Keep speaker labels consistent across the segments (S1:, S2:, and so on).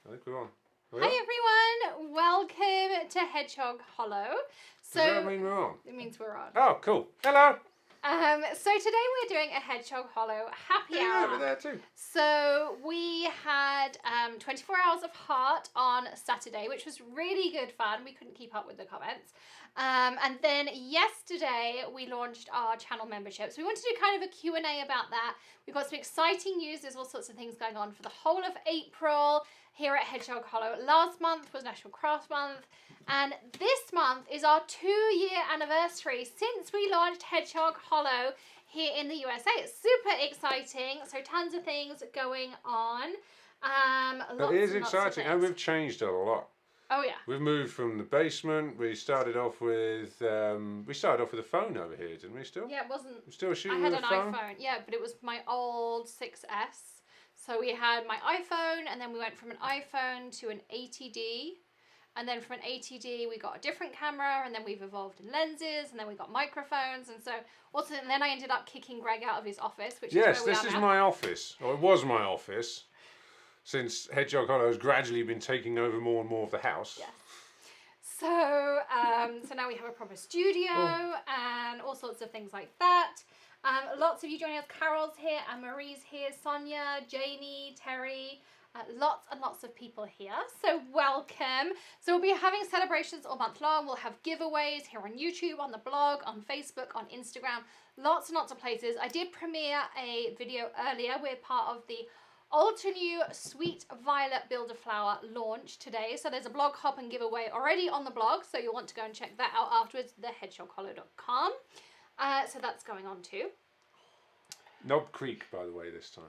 S1: I think we're on.
S2: Hi everyone, welcome to Hedgehog Hollow. So,
S1: Does that mean we're on?
S2: It means we're on.
S1: Oh, cool. Hello.
S2: So today we're doing a Hedgehog Hollow happy hour.
S1: Over there too.
S2: So we had 24 Hours of Heart on Saturday, which was really good fun. We couldn't keep up with the comments. And then yesterday we launched our channel membership. So we wanted to do kind of a Q&A about that. We've got some exciting news. There's all sorts of things going on for the whole of April here at Hedgehog Hollow. Last month was National Craft Month. And this month is our 2-year anniversary since we launched Hedgehog Hollow here in the USA. It's super exciting. So tons of things going on.
S1: It is exciting, and we've changed a lot.
S2: Oh yeah.
S1: We've moved from the basement. We started off with a phone over here, didn't we? Still?
S2: Yeah, it wasn't.
S1: We're still shooting
S2: I
S1: with
S2: had
S1: a
S2: an
S1: phone.
S2: iPhone. Yeah, but it was my old 6S. So we had my iPhone, and then we went from an iPhone to an ATD. And then from an ATD, we got a different camera, and then we've evolved in lenses, and then we got microphones, and so also, and then I ended up kicking Greg out of his office, which is where we are now.
S1: Yes, this is my office, or it was my office, since Hedgehog Hollow has gradually been taking over more and more of the house.
S2: Yes. So, so now we have a proper studio and all sorts of things like that. Lots of you joining us. Carol's here, and Marie's here, Sonia, Janie, Terry. Lots and lots of people here, so welcome. So we'll be having celebrations all month long. We'll have giveaways here on YouTube, on the blog, on Facebook, on Instagram, lots and lots of places. I did premiere a video earlier. We're part of the Ultra New Sweet Violet Build-A-Flower launch today. So there's a blog hop and giveaway already on the blog, so you'll want to go and check that out afterwards, thehedgehoghollow.com. So that's going on too.
S1: Knob Creek, by the way, this time.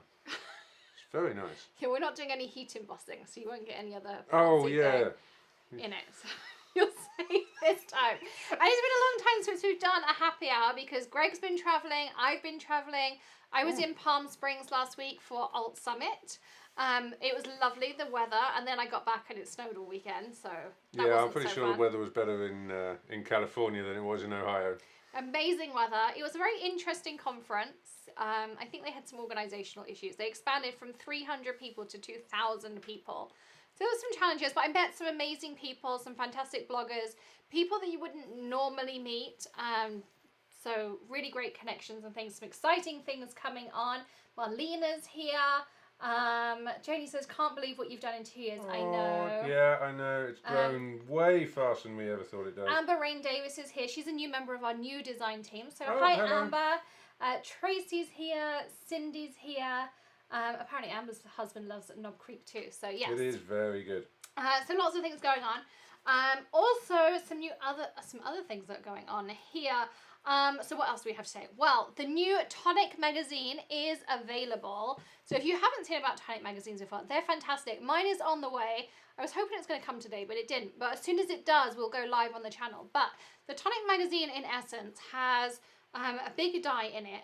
S1: Very nice.
S2: Yeah, we're not doing any heat embossing, so you won't get any other in it. So you'll save this time. And it's been a long time since we've done a happy hour because Greg's been travelling, I've been travelling. I was in Palm Springs last week for Alt Summit. It was lovely, the weather, and then I got back and it snowed all weekend, so that
S1: I'm
S2: wasn't
S1: pretty
S2: so
S1: sure
S2: fun.
S1: the weather was better in California than it was in Ohio.
S2: Amazing weather. It was a very interesting conference. I think they had some organisational issues. They expanded from 300 people to 2,000 people. So there were some challenges, but I met some amazing people, some fantastic bloggers, people that you wouldn't normally meet. So really great connections and things, some exciting things coming on. Marlena's here. Janie says, can't believe what you've done in 2 years. I know.
S1: Yeah, I know. It's grown way faster than we ever thought it does.
S2: Amber Rain Davis is here. She's a new member of our new design team. So
S1: hi,
S2: hello. Amber. Tracy's here. Cindy's here. Apparently Amber's husband loves Knob Creek too. So yes.
S1: It is very good.
S2: So lots of things going on. Also some other things that are going on here. So what else do we have to say? Well, the new Tonic magazine is available. So if you haven't seen about Tonic magazines before, they're fantastic. Mine is on the way. I was hoping it's going to come today, but it didn't. But as soon as it does, we'll go live on the channel. But the Tonic magazine, in essence, has a big die in it.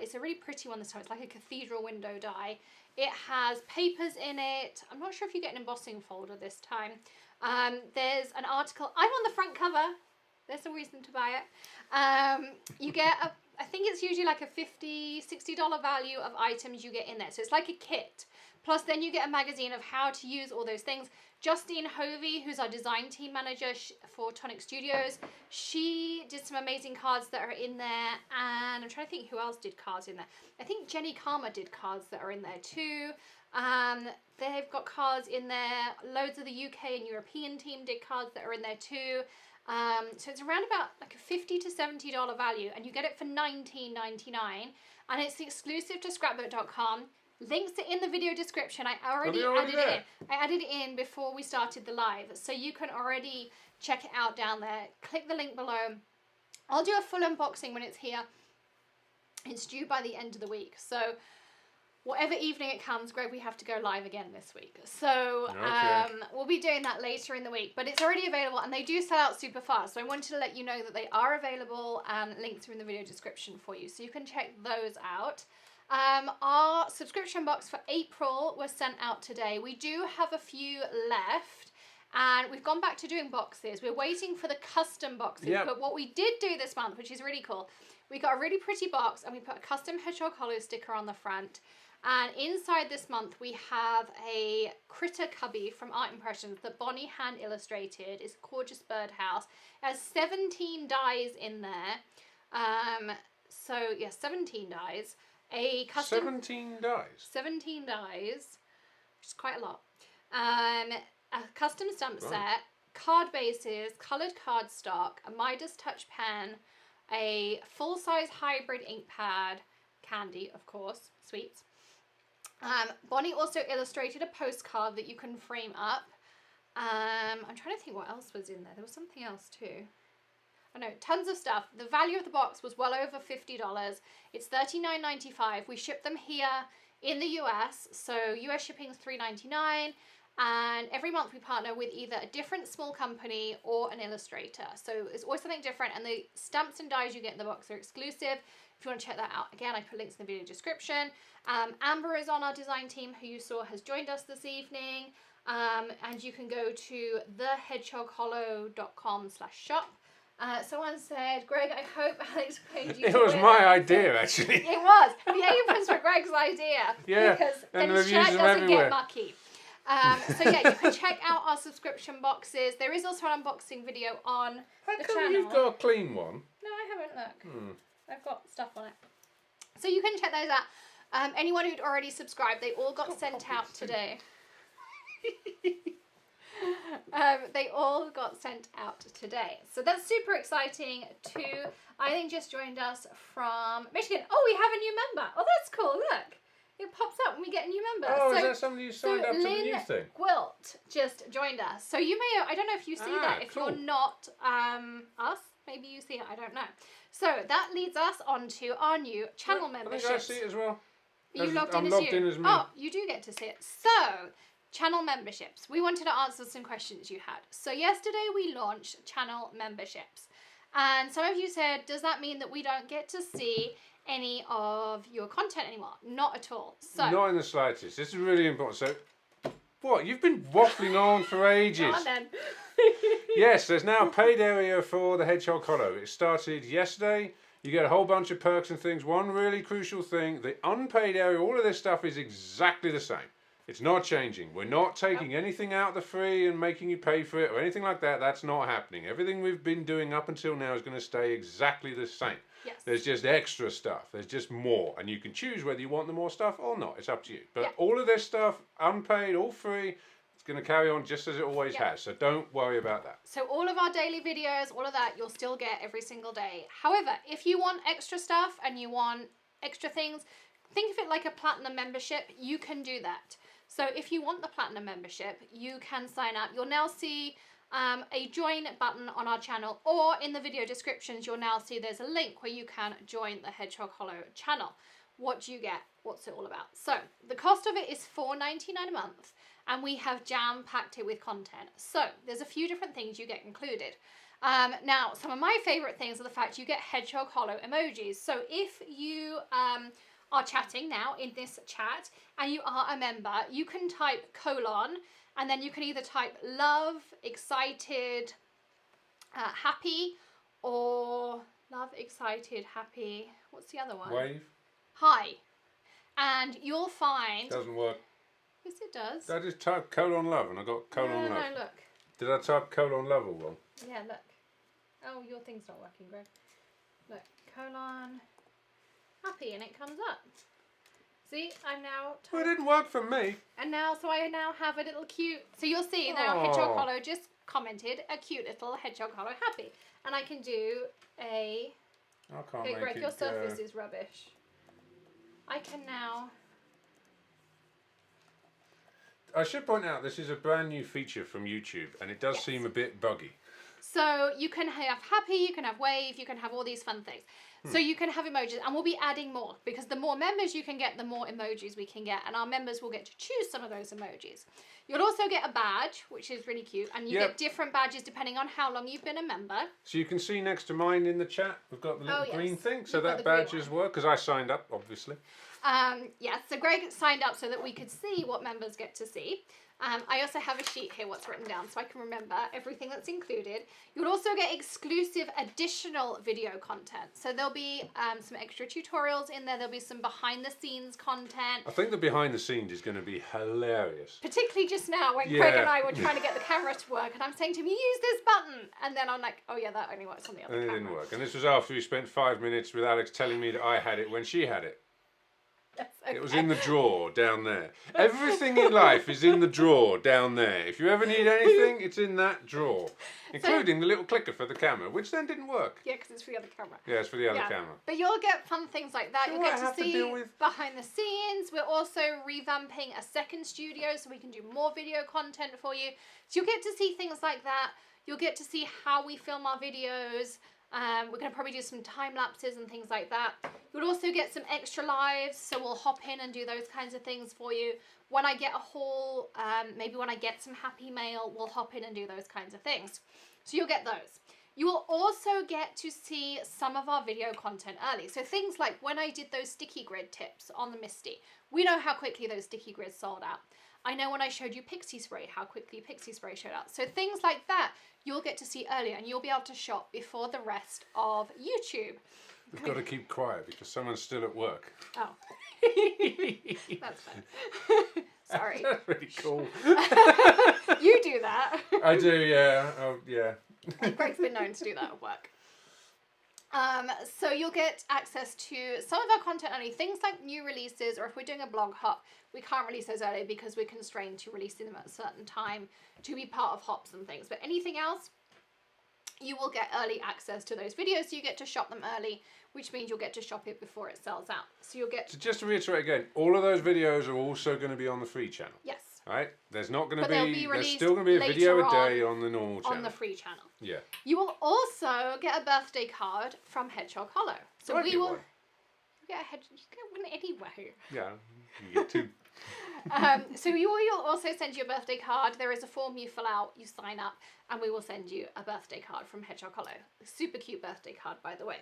S2: It's a really pretty one this time. It's like a cathedral window die. It has papers in it. I'm not sure if you get an embossing folder this time. There's an article. I'm on the front cover. There's a reason to buy it. You get, I think it's usually like a $50, $60 value of items you get in there. So it's like a kit. Plus then you get a magazine of how to use all those things. Justine Hovey, who's our design team manager for Tonic Studios, she did some amazing cards that are in there. And I'm trying to think who else did cards in there. I think Jenny Karma did cards that are in there too. They've got cards in there. Loads of the UK and European team did cards that are in there too. So it's around about like a $50 to $70 value, and you get it for $19.99, and it's exclusive to scrapbook.com. Links are in the video description. I already added it in. I added it in before we started the live, so you can already check it out down there. Click the link below. I'll do a full unboxing when it's here. It's due by the end of the week, so whatever evening it comes, Greg, we have to go live again this week. So we'll be doing that later in the week. But it's already available, and they do sell out super fast. So I wanted to let you know that they are available, and links are in the video description for you. So you can check those out. Our subscription box for April was sent out today. We do have a few left. And we've gone back to doing boxes. We're waiting for the custom boxes. But what we did do this month, which is really cool, we got a really pretty box and we put a custom Hedgehog Hollow sticker on the front. And inside this month we have a critter cubby from Art Impressions that Bonnie hand illustrated. It's a gorgeous birdhouse. It has 17 dies in there. So yeah, 17 dies. A custom
S1: 17 dies.
S2: 17 dies, which is quite a lot. A custom stamp set, card bases, coloured cardstock, a Midas touch pen, a full-size hybrid ink pad, candy, of course, sweets. Bonnie also illustrated a postcard that you can frame up. I'm trying to think what else was in there. There was something else too. I know, tons of stuff. The value of the box was well over $50. It's $39.95. We ship them here in the US, so US shipping is $3.99. And every month we partner with either a different small company or an illustrator. So it's always something different, and the stamps and dies you get in the box are exclusive. If you want to check that out, again, I put links in the video description. Amber is on our design team, who you saw has joined us this evening. And you can go to thehedgehoghollow.com/shop. Someone said, Greg, I hope Alex paid you.
S1: It was my idea, actually.
S2: It was. The aprons were Greg's idea.
S1: Yeah,
S2: Because
S1: and
S2: then his
S1: they've
S2: shirt
S1: used them
S2: doesn't
S1: everywhere.
S2: get mucky. So yeah, you can check out our subscription boxes. There is also an unboxing video on
S1: How
S2: the
S1: come
S2: channel.
S1: you've got a clean one?
S2: No, I haven't. Look, I've got stuff on it. So you can check those out. Anyone who'd already subscribed, they all got sent out today. They all got sent out today. So that's super exciting too. I think just joined us from Michigan. Oh, we have a new member. Oh, that's cool. Look. It pops up when we get a new member.
S1: Oh, is that somebody who signed up to the new thing?
S2: Gwilt just joined us. So you may, I don't know if you see that. If
S1: cool.
S2: you're not us, maybe you see it. I don't know. So that leads us on to our new channel memberships.
S1: I see it as well.
S2: You logged
S1: I'm
S2: in
S1: logged
S2: as you.
S1: in as me.
S2: Oh, you do get to see it. So, channel memberships. We wanted to answer some questions you had. So yesterday we launched channel memberships. And some of you said, does that mean that we don't get to see any of your content anymore? Not at all. So
S1: Not in the slightest. This is really important. So, what? You've been waffling on for ages.
S2: Come on then.
S1: Yes, there's now a paid area for the Hedgehog Hollow. It started yesterday. You get a whole bunch of perks and things. One really crucial thing, the unpaid area, all of this stuff is exactly the same. It's not changing. We're not taking anything out of the free and making you pay for it or anything like that. That's not happening. Everything we've been doing up until now is going to stay exactly the same.
S2: Yes.
S1: There's just extra stuff. There's just more. And you can choose whether you want the more stuff or not. It's up to you. But all of this stuff, unpaid, all free, it's going to carry on just as it always has. So don't worry about that.
S2: So all of our daily videos, all of that, you'll still get every single day. However, if you want extra stuff and you want extra things, think of it like a platinum membership. You can do that. So if you want the platinum membership, you can sign up. You'll now see a join button on our channel, or in the video descriptions, you'll now see there's a link where you can join the Hedgehog Hollow channel. What do you get? What's it all about? So the cost of it is $4.99 a month, and we have jam-packed it with content. So there's a few different things you get included. Now, some of my favorite things are the fact you get Hedgehog Hollow emojis. So if you are chatting now in this chat and you are a member, you can type colon, and then you can either type love, excited, happy, or love, excited, happy. What's the other one?
S1: Wave.
S2: Hi. And you'll find...
S1: Doesn't work.
S2: Yes, it does.
S1: I just typed colon love and I got colon love.
S2: No, look.
S1: Did I type colon love or wrong?
S2: Yeah, look. Oh, your thing's not working, Greg. Look, colon, happy, and it comes up. See, I'm now...
S1: Well, it didn't work for me.
S2: And now, so I now have a little cute... So you'll see now Hedgehog Hollow just commented a cute little Hedgehog Hollow happy. And I can do a...
S1: I can't
S2: Okay,
S1: make
S2: Greg,
S1: it
S2: your
S1: go.
S2: surface is rubbish. I can now...
S1: I should point out this is a brand new feature from YouTube, and it does seem a bit buggy.
S2: So you can have happy, you can have wave, you can have all these fun things. So you can have emojis, and we'll be adding more, because the more members you can get, the more emojis we can get, and our members will get to choose some of those emojis. You'll also get a badge, which is really cute, and you get different badges depending on how long you've been a member.
S1: So you can see next to mine in the chat, we've got the little green thing, so
S2: You've got
S1: that
S2: the green
S1: badge as well, because I signed up, obviously.
S2: Yeah, so Greg signed up so that we could see what members get to see. I also have a sheet here, what's written down, so I can remember everything that's included. You'll also get exclusive additional video content. So there'll be some extra tutorials in there. There'll be some behind the scenes content.
S1: I think the behind the scenes is going to be hilarious.
S2: Particularly just now when Craig and I were trying to get the camera to work, and I'm saying to him, you use this button. And then I'm like, oh yeah, that only works on the other camera.
S1: And it didn't work. And this was after we spent 5 minutes with Alex telling me that I had it when she had it.
S2: Okay.
S1: It was in the drawer down there. Everything in life is in the drawer down there. If you ever need anything, it's in that drawer. Including the little clicker for the camera, which then didn't work.
S2: Yeah, because it's for the other camera.
S1: Yeah, it's for the other camera.
S2: But you'll get fun things like that.
S1: So
S2: You'll
S1: what
S2: get
S1: I have
S2: to
S1: to
S2: see
S1: deal with?
S2: behind the scenes. We're also revamping a second studio so we can do more video content for you. So you'll get to see things like that. You'll get to see how we film our videos. We're going to probably do some time lapses and things like that. You'll also get some extra lives, so we'll hop in and do those kinds of things for you. When I get a haul, maybe when I get some happy mail, we'll hop in and do those kinds of things. So you'll get those. You will also get to see some of our video content early. So things like when I did those sticky grid tips on the Misty, we know how quickly those sticky grids sold out. I know when I showed you Pixie Spray, how quickly Pixie Spray showed out. So things like that, you'll get to see earlier and you'll be able to shop before the rest of YouTube.
S1: We've got to keep quiet because someone's still at work.
S2: Oh. That's fine. Sorry.
S1: That's really cool.
S2: You do that.
S1: I do, yeah. Oh, yeah.
S2: Greg's been known to do that at work. So you'll get access to some of our content early, things like new releases, or if we're doing a blog hop, we can't release those early because we're constrained to releasing them at a certain time to be part of hops and things. But anything else, you will get early access to those videos, so you get to shop them early, which means you'll get to shop it before it sells out. So you'll get...
S1: So just to reiterate again, all of those videos are also going to be on the free channel.
S2: Yes.
S1: Right? There's not going to
S2: be
S1: there's still going to be a video a day on the normal channel.
S2: On the free channel.
S1: Yeah.
S2: You will also get a birthday card from Hedgehog Hollow. So
S1: I
S2: we
S1: get
S2: will...
S1: one.
S2: Yeah, you get one anyway.
S1: Yeah, you get two.
S2: So we'll also send you a birthday card. There is a form you fill out, you sign up, and we will send you a birthday card from Hedgehog Hollow. Super cute birthday card, by the way.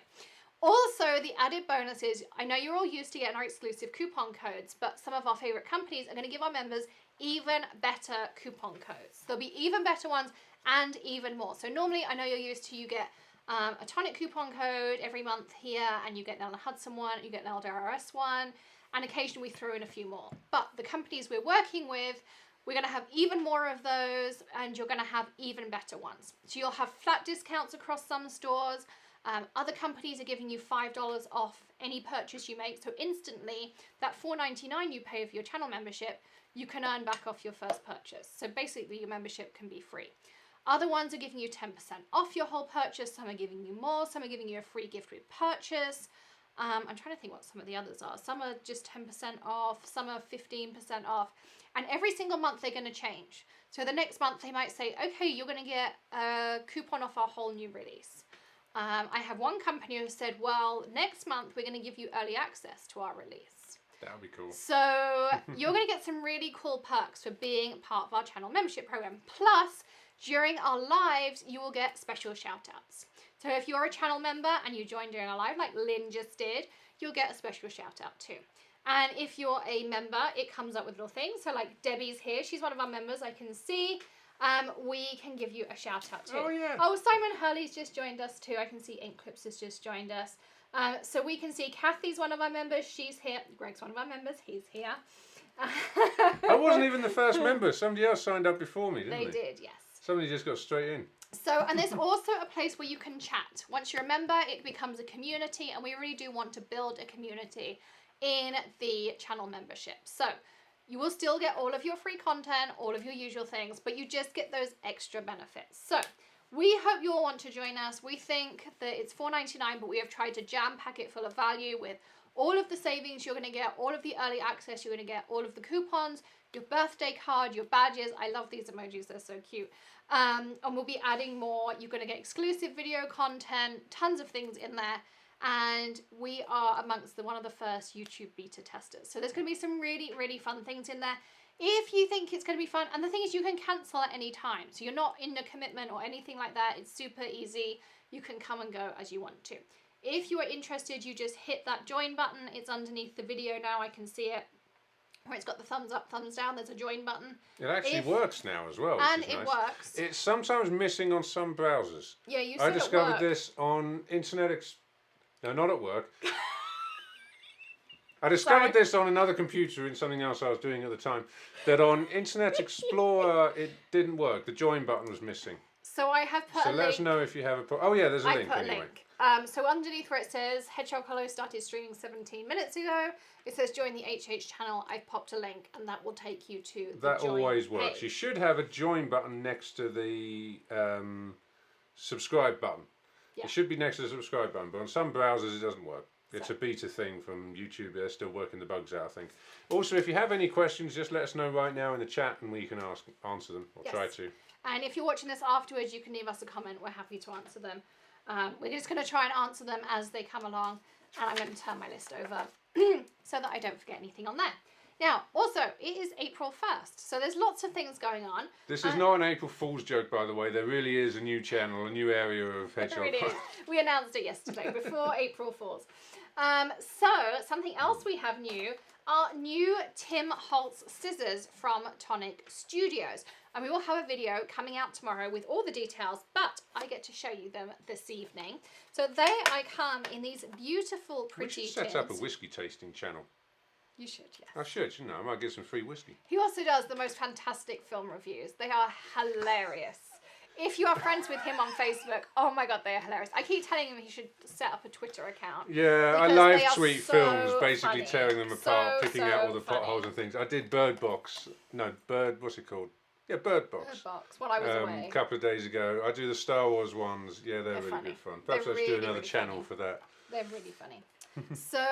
S2: Also, the added bonus is, I know you're all used to getting our exclusive coupon codes, but some of our favorite companies are going to give our members even better coupon codes. There'll be even better ones and even more. So normally, I know you're used to, you get a Tonic coupon code every month here, and you get an Hutson one, you get an RS one, and occasionally we throw in a few more. But the companies we're working with, we're going to have even more of those, and you're going to have even better ones. So you'll have flat discounts across some stores. Other companies are giving you $5 off any purchase you make. So instantly, that $4.99 you pay for your channel membership, you can earn back off your first purchase. So basically, your membership can be free. Other ones are giving you 10% off your whole purchase. Some are giving you more. Some are giving you a free gift with purchase. I'm trying to think what some of the others are. Some are just 10% off. Some are 15% off. And every single month, they're going to change. So the next month, they might say, okay, you're going to get a coupon off our whole new release. I have one company who said, well, next month we're going to give you early access to our release.
S1: That would be cool.
S2: So you're going to get some really cool perks for being part of our channel membership program. Plus, during our lives, you will get special shout outs. So if you're a channel member and you join during a live, like Lynn just did, you'll get a special shout out too. And if you're a member, it comes up with little things. So like Debbie's here, she's one of our members, I can see. We can give you a shout out too.
S1: Oh, yeah.
S2: Oh, Simon Hurley's just joined us too. I can see Ink Clips has just joined us. So we can see Kathy's one of our members. She's here. Greg's one of our members. He's here.
S1: I wasn't even the first member. Somebody else signed up before me, didn't they?
S2: They did, yes.
S1: Somebody just got straight in.
S2: So, and there's also a place where you can chat. Once you're a member, it becomes a community, and we really do want to build a community in the channel membership. So, you will still get all of your free content, all of your usual things, but you just get those extra benefits. So we hope you all want to join us. We think that it's $4.99, but we have tried to jam pack it full of value with all of the savings you're going to get, all of the early access you're going to get, all of the coupons, your birthday card, your badges. I love these emojis. They're so cute. And we'll be adding more. You're going to get exclusive video content, tons of things in there. And we are amongst one of the first YouTube beta testers. So there's going to be some really, really fun things in there. If you think it's going to be fun, and the thing is you can cancel at any time. So you're not in a commitment or anything like that. It's super easy. You can come and go as you want to. If you are interested, you just hit that join button. It's underneath the video now. I can see it. Where it's got the thumbs up, thumbs down. There's a join button.
S1: It actually works now as well.
S2: And
S1: which is
S2: it
S1: nice.
S2: works.
S1: It's sometimes missing on some browsers.
S2: Yeah, you said
S1: I discovered
S2: it worked.
S1: this on No, not at work. I discovered this on another computer in something else I was doing at the time. That on Internet Explorer it didn't work. The join button was missing.
S2: So I have put a
S1: So
S2: link.
S1: let us know if you have a. Oh yeah, there's a link
S2: put a
S1: anyway.
S2: link. So underneath where it says Hedgehog Hollow started streaming 17 minutes ago, it says join the HH channel. I've popped a link and that will take you to the
S1: That
S2: join
S1: always works.
S2: page.
S1: You should have a join button next to the subscribe button.
S2: Yeah.
S1: It should be next to the subscribe button, but on some browsers it doesn't work. It's a beta thing from YouTube. They're still working the bugs out, I think. Also, if you have any questions, just let us know right now in the chat and we can answer them, or try to.
S2: And if you're watching this afterwards, you can leave us a comment. We're happy to answer them. We're just going to try and answer them as they come along. And I'm going to turn my list over so that I don't forget anything on there. Now, also, it is April 1st. So there's lots of things going on.
S1: This is not an April Fool's joke, by the way. There really is a new channel, a new area of Hedgehog.
S2: There it is. We announced it yesterday, before April Fools. So, something else we have new are new Tim Holtz scissors from Tonic Studios. And we will have a video coming out tomorrow with all the details, but I get to show you them this evening. So I come in these beautiful, pretty
S1: We should set
S2: tins.
S1: up a whiskey tasting channel.
S2: You should, yes.
S1: I should, shouldn't I? I might get some free whiskey.
S2: He also does the most fantastic film reviews. They are hilarious. If you are friends with him on Facebook, oh my god, they are hilarious. I keep telling him he should set up a Twitter account.
S1: Yeah, I
S2: because
S1: live
S2: they are
S1: tweet
S2: so
S1: films, basically
S2: funny.
S1: tearing them apart, picking out all the
S2: funny.
S1: potholes and things. I did Bird Box. No, what's it called? Yeah, Bird Box.
S2: Bird Box, while I was away.
S1: A couple of days ago. I do the Star Wars ones. Yeah, they're really
S2: funny.
S1: good fun. Perhaps
S2: They're
S1: I should do
S2: really,
S1: another
S2: really
S1: channel
S2: funny.
S1: for that.
S2: They're really funny. So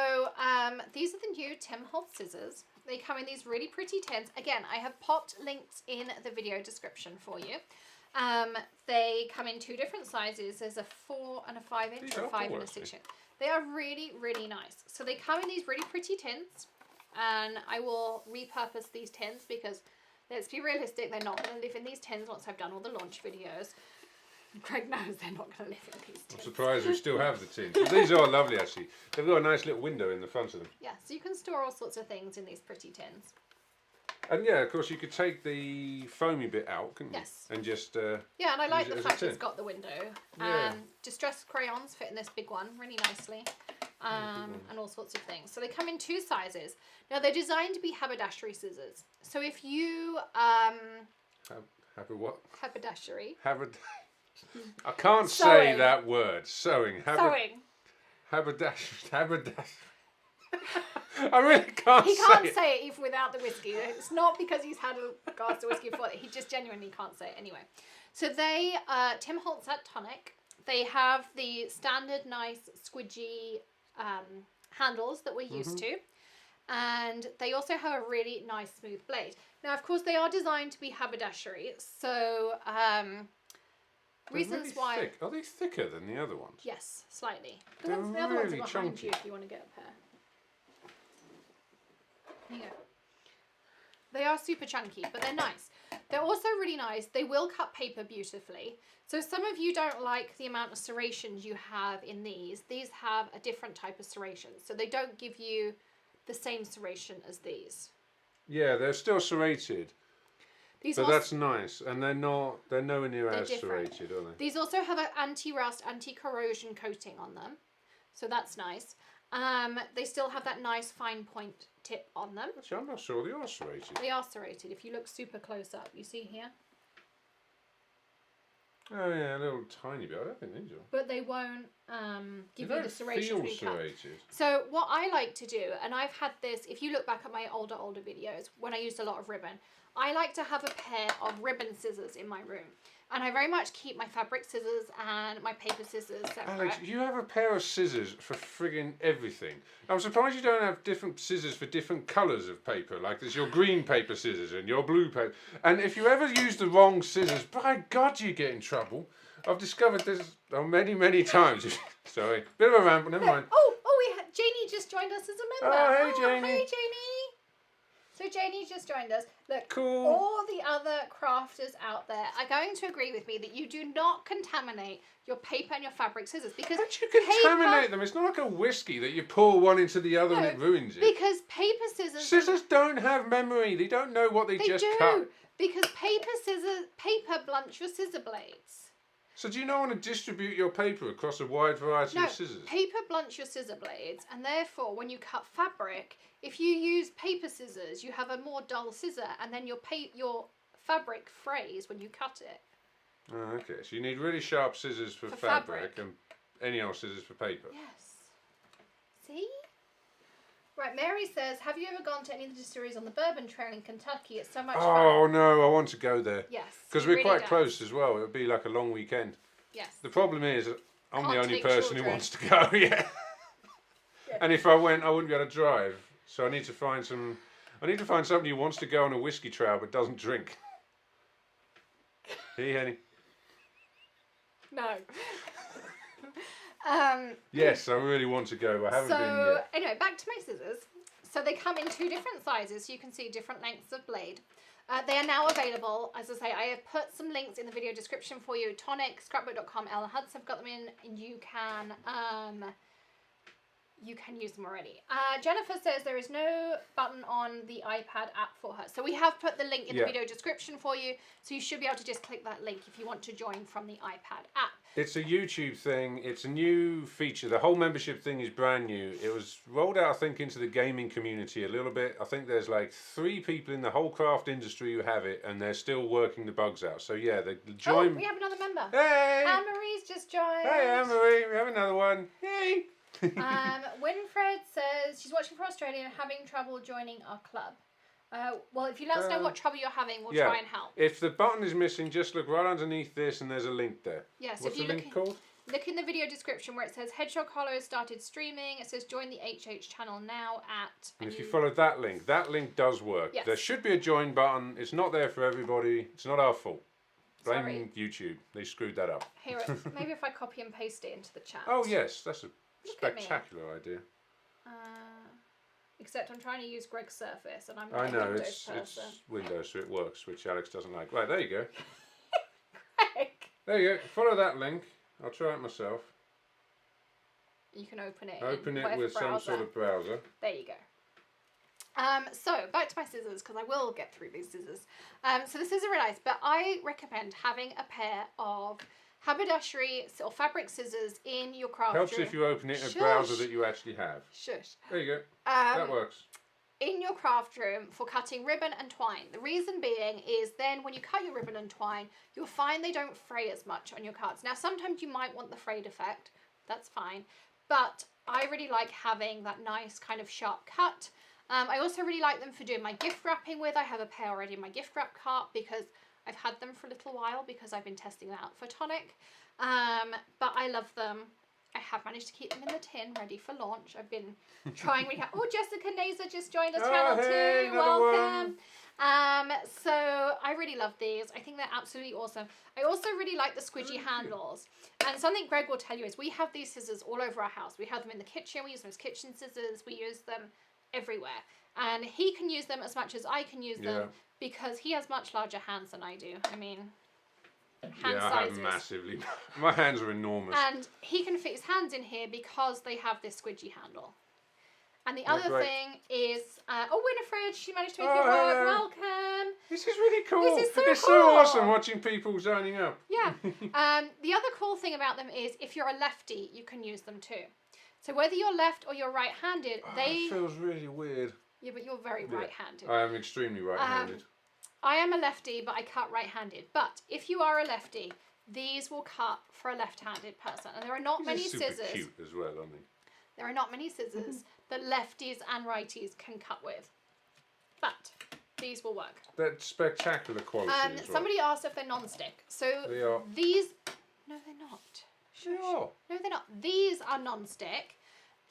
S2: these are the new Tim Holtz scissors. They come in these really pretty tins. Again, I have popped links in the video description for you. They come in two different sizes. There's a 4 and a 5 inch,
S1: These
S2: or
S1: are
S2: 5
S1: cool,
S2: and a 6
S1: actually.
S2: inch. They are really, really nice. So they come in these really pretty tins, and I will repurpose these tins because, let's be realistic, they're not going to live in these tins once I've done all the launch videos. Craig knows they're not going to live in these tins.
S1: I'm surprised we still have the tins. But these are lovely, actually. They've got a nice little window in the front of them.
S2: Yeah, so you can store all sorts of things in these pretty tins.
S1: And yeah, of course, you could take the foamy bit out, couldn't you?
S2: Yes.
S1: And just...
S2: Yeah, and I like
S1: use it
S2: the
S1: as a
S2: fact
S1: tin.
S2: it's got the window.
S1: Yeah.
S2: Distressed crayons fit in this big one really nicely. And all sorts of things. So they come in two sizes. Now they're designed to be haberdashery scissors. So if you...
S1: Have a what?
S2: haberdashery.
S1: I can't say
S2: Sewing.
S1: that word. Sewing.
S2: Sewing.
S1: Haberdash. I really can't
S2: He
S1: say
S2: can't
S1: it.
S2: say it even without the whiskey. It's not because he's had a glass of whiskey before. He just genuinely can't say it anyway. So they, Tim Holtz at Tonic, they have the standard nice squidgy handles that we're used to. And they also have a really nice smooth blade. Now, of course, they are designed to be haberdashery. So
S1: They're
S2: reasons
S1: really
S2: why...
S1: thick. Are they thicker than the other ones?
S2: Yes, slightly. The,
S1: They're
S2: ones, the other ones are
S1: really
S2: behind
S1: chunky.
S2: you if you want to get a pair. There you go. They are super chunky, but they're nice. They're also really nice. They will cut paper beautifully. So some of you don't like the amount of serrations you have in these. These have a different type of serration. So they don't give you the same serration as these.
S1: Yeah, they're still serrated.
S2: These
S1: But
S2: also,
S1: that's nice. And they're nowhere near
S2: They're
S1: as
S2: different.
S1: serrated, are they?
S2: these also have an anti-rust, anti-corrosion coating on them. So that's nice. They still have that nice fine point tip on them.
S1: Actually, I'm not sure they are serrated.
S2: They are serrated. If you look super close up, you see here?
S1: Oh yeah, a little tiny bit. I don't think these are.
S2: But they won't give
S1: They
S2: you the
S1: don't
S2: serration
S1: feel
S2: when you cut.
S1: serrated.
S2: So what I like to do, and I've had this, if you look back at my older videos, when I used a lot of ribbon, I like to have a pair of ribbon scissors in my room. And I very much keep my fabric scissors and my paper scissors separate.
S1: Alex, you have a pair of scissors for friggin' everything. I'm surprised you don't have different scissors for different colours of paper. Like there's your green paper scissors and your blue paper. And if you ever use the wrong scissors, by God, you get in trouble. I've discovered this many, many times. Sorry, bit of a ramble, never mind.
S2: Oh, Janie just joined us as a member.
S1: Oh, hey, Janie.
S2: Hey, Janie. So So Janie's just joined us. Look,
S1: Cool.
S2: all the other crafters out there are going to agree with me that you do not contaminate your paper and your fabric scissors because
S1: Don't you contaminate them? It's not like a whiskey that you pour one into the other and it ruins it.
S2: Because paper scissors.
S1: Scissors don't have memory. They don't know what they just cut.
S2: Because paper blunts your scissor blades.
S1: So do you not want to distribute your paper across a wide variety of scissors?
S2: Paper blunts your scissor blades, and therefore when you cut fabric, if you use paper scissors, you have a more dull scissor, and then your fabric frays when you cut it.
S1: Oh, okay, so you need really sharp scissors for fabric and any old scissors for paper.
S2: Yes. See? Right, Mary says, have you ever gone to any of the distilleries on the Bourbon Trail in Kentucky? It's so much fun.
S1: Oh no, I want to go there.
S2: Yes.
S1: Because we're quite close as well. It would be like a long weekend.
S2: Yes.
S1: The problem is, I'm the only person who wants to go.
S2: Yeah.
S1: And if I went, I wouldn't be able to drive. So I need to find somebody who wants to go on a whiskey trail but doesn't drink. Hey, Henny.
S2: No.
S1: Yes, I really want to go, but I haven't been yet.
S2: Anyway, back to my scissors. So they come in 2 different sizes, so you can see different lengths of blade. They are now available. As I say, I have put some links in the video description for you. Tonic, scrapbook.com, Ella Hutson have got them in, and you can use them already. Jennifer says there is no button on the iPad app for her. So we have put the link in the video description for you, so you should be able to just click that link if you want to join from the iPad app.
S1: It's a YouTube thing. It's a new feature. The whole membership thing is brand new. It was rolled out, I think, into the gaming community a little bit. I think there's like 3 people in the whole craft industry who have it, and they're still working the bugs out. So yeah, the join.
S2: Oh, we have another member.
S1: Hey!
S2: Anne-Marie's just joined.
S1: Hey, Anne-Marie. We have another one. Hey!
S2: Winfred says she's watching from Australia and having trouble joining our club. Well, if you let us know what trouble you're having, we'll try and help.
S1: If the button is missing, just look right underneath this and there's a link there.
S2: Yes.
S1: What's the link called?
S2: Look in the video description where it says Hedgehog Hollow started streaming. It says join the HH channel now at...
S1: And if you follow that link does work.
S2: Yes.
S1: There should be a join button. It's not there for everybody. It's not our fault. Blame YouTube. They screwed that up.
S2: Here, maybe if I copy and paste it into the chat.
S1: Oh, yes. That's a spectacular idea.
S2: Except I'm trying to use Greg's Surface and I'm
S1: I
S2: not
S1: know,
S2: a Windows
S1: it's
S2: person.
S1: Windows, so it works, which Alex doesn't like. Right, there you go.
S2: Greg!
S1: There you go. Follow that link. I'll try it myself.
S2: You can open it.
S1: Open it with some sort of browser.
S2: There you go. So back to my scissors because I will get through these scissors. So the scissors are really nice, but I recommend having a pair of haberdashery or fabric scissors in your craft room.
S1: Helps if you open it in a browser that you actually have.
S2: Shush.
S1: There you go. That works.
S2: In your craft room for cutting ribbon and twine. The reason being is then when you cut your ribbon and twine, you'll find they don't fray as much on your cards. Now sometimes you might want the frayed effect. That's fine. But I really like having that nice kind of sharp cut. I also really like them for doing my gift wrapping with. I have a pair already in my gift wrap cart because I've had them for a little while because I've been testing them out for Tonic. But I love them. I have managed to keep them in the tin ready for launch. I've been trying really hard. Oh, Jessica Nazer just joined us channel
S1: hey,
S2: 2. Welcome. So I really love these. I think they're absolutely awesome. I also really like the squidgy handles. And something Greg will tell you is we have these scissors all over our house. We have them in the kitchen. We use them as kitchen scissors. We use them everywhere. And he can use them as much as I can use them because he has much larger hands than I do. I mean, hand sizes.
S1: I have massively. My hands are enormous.
S2: And he can fit his hands in here because they have this squidgy handle. And the other thing is, Winifred, she managed to make it work. Welcome.
S1: This is really cool.
S2: This is so
S1: it's
S2: cool.
S1: so awesome watching people zoning up.
S2: Yeah. The other cool thing about them is if you're a lefty, you can use them too. So whether you're left or you're right-handed,
S1: It feels really weird.
S2: Yeah, but you're very right-handed.
S1: I am extremely right-handed.
S2: I am a lefty, but I cut right-handed. But if you are a lefty, these will cut for a left-handed person. And there are not many scissors.
S1: Super cute as well, aren't they?
S2: There are not many scissors that lefties and righties can cut with. But these will work.
S1: They're spectacular quality as well.
S2: Somebody asked if they're non-stick. So
S1: they are.
S2: These... No, they're not.
S1: They are.
S2: No, they're not. These are non-stick.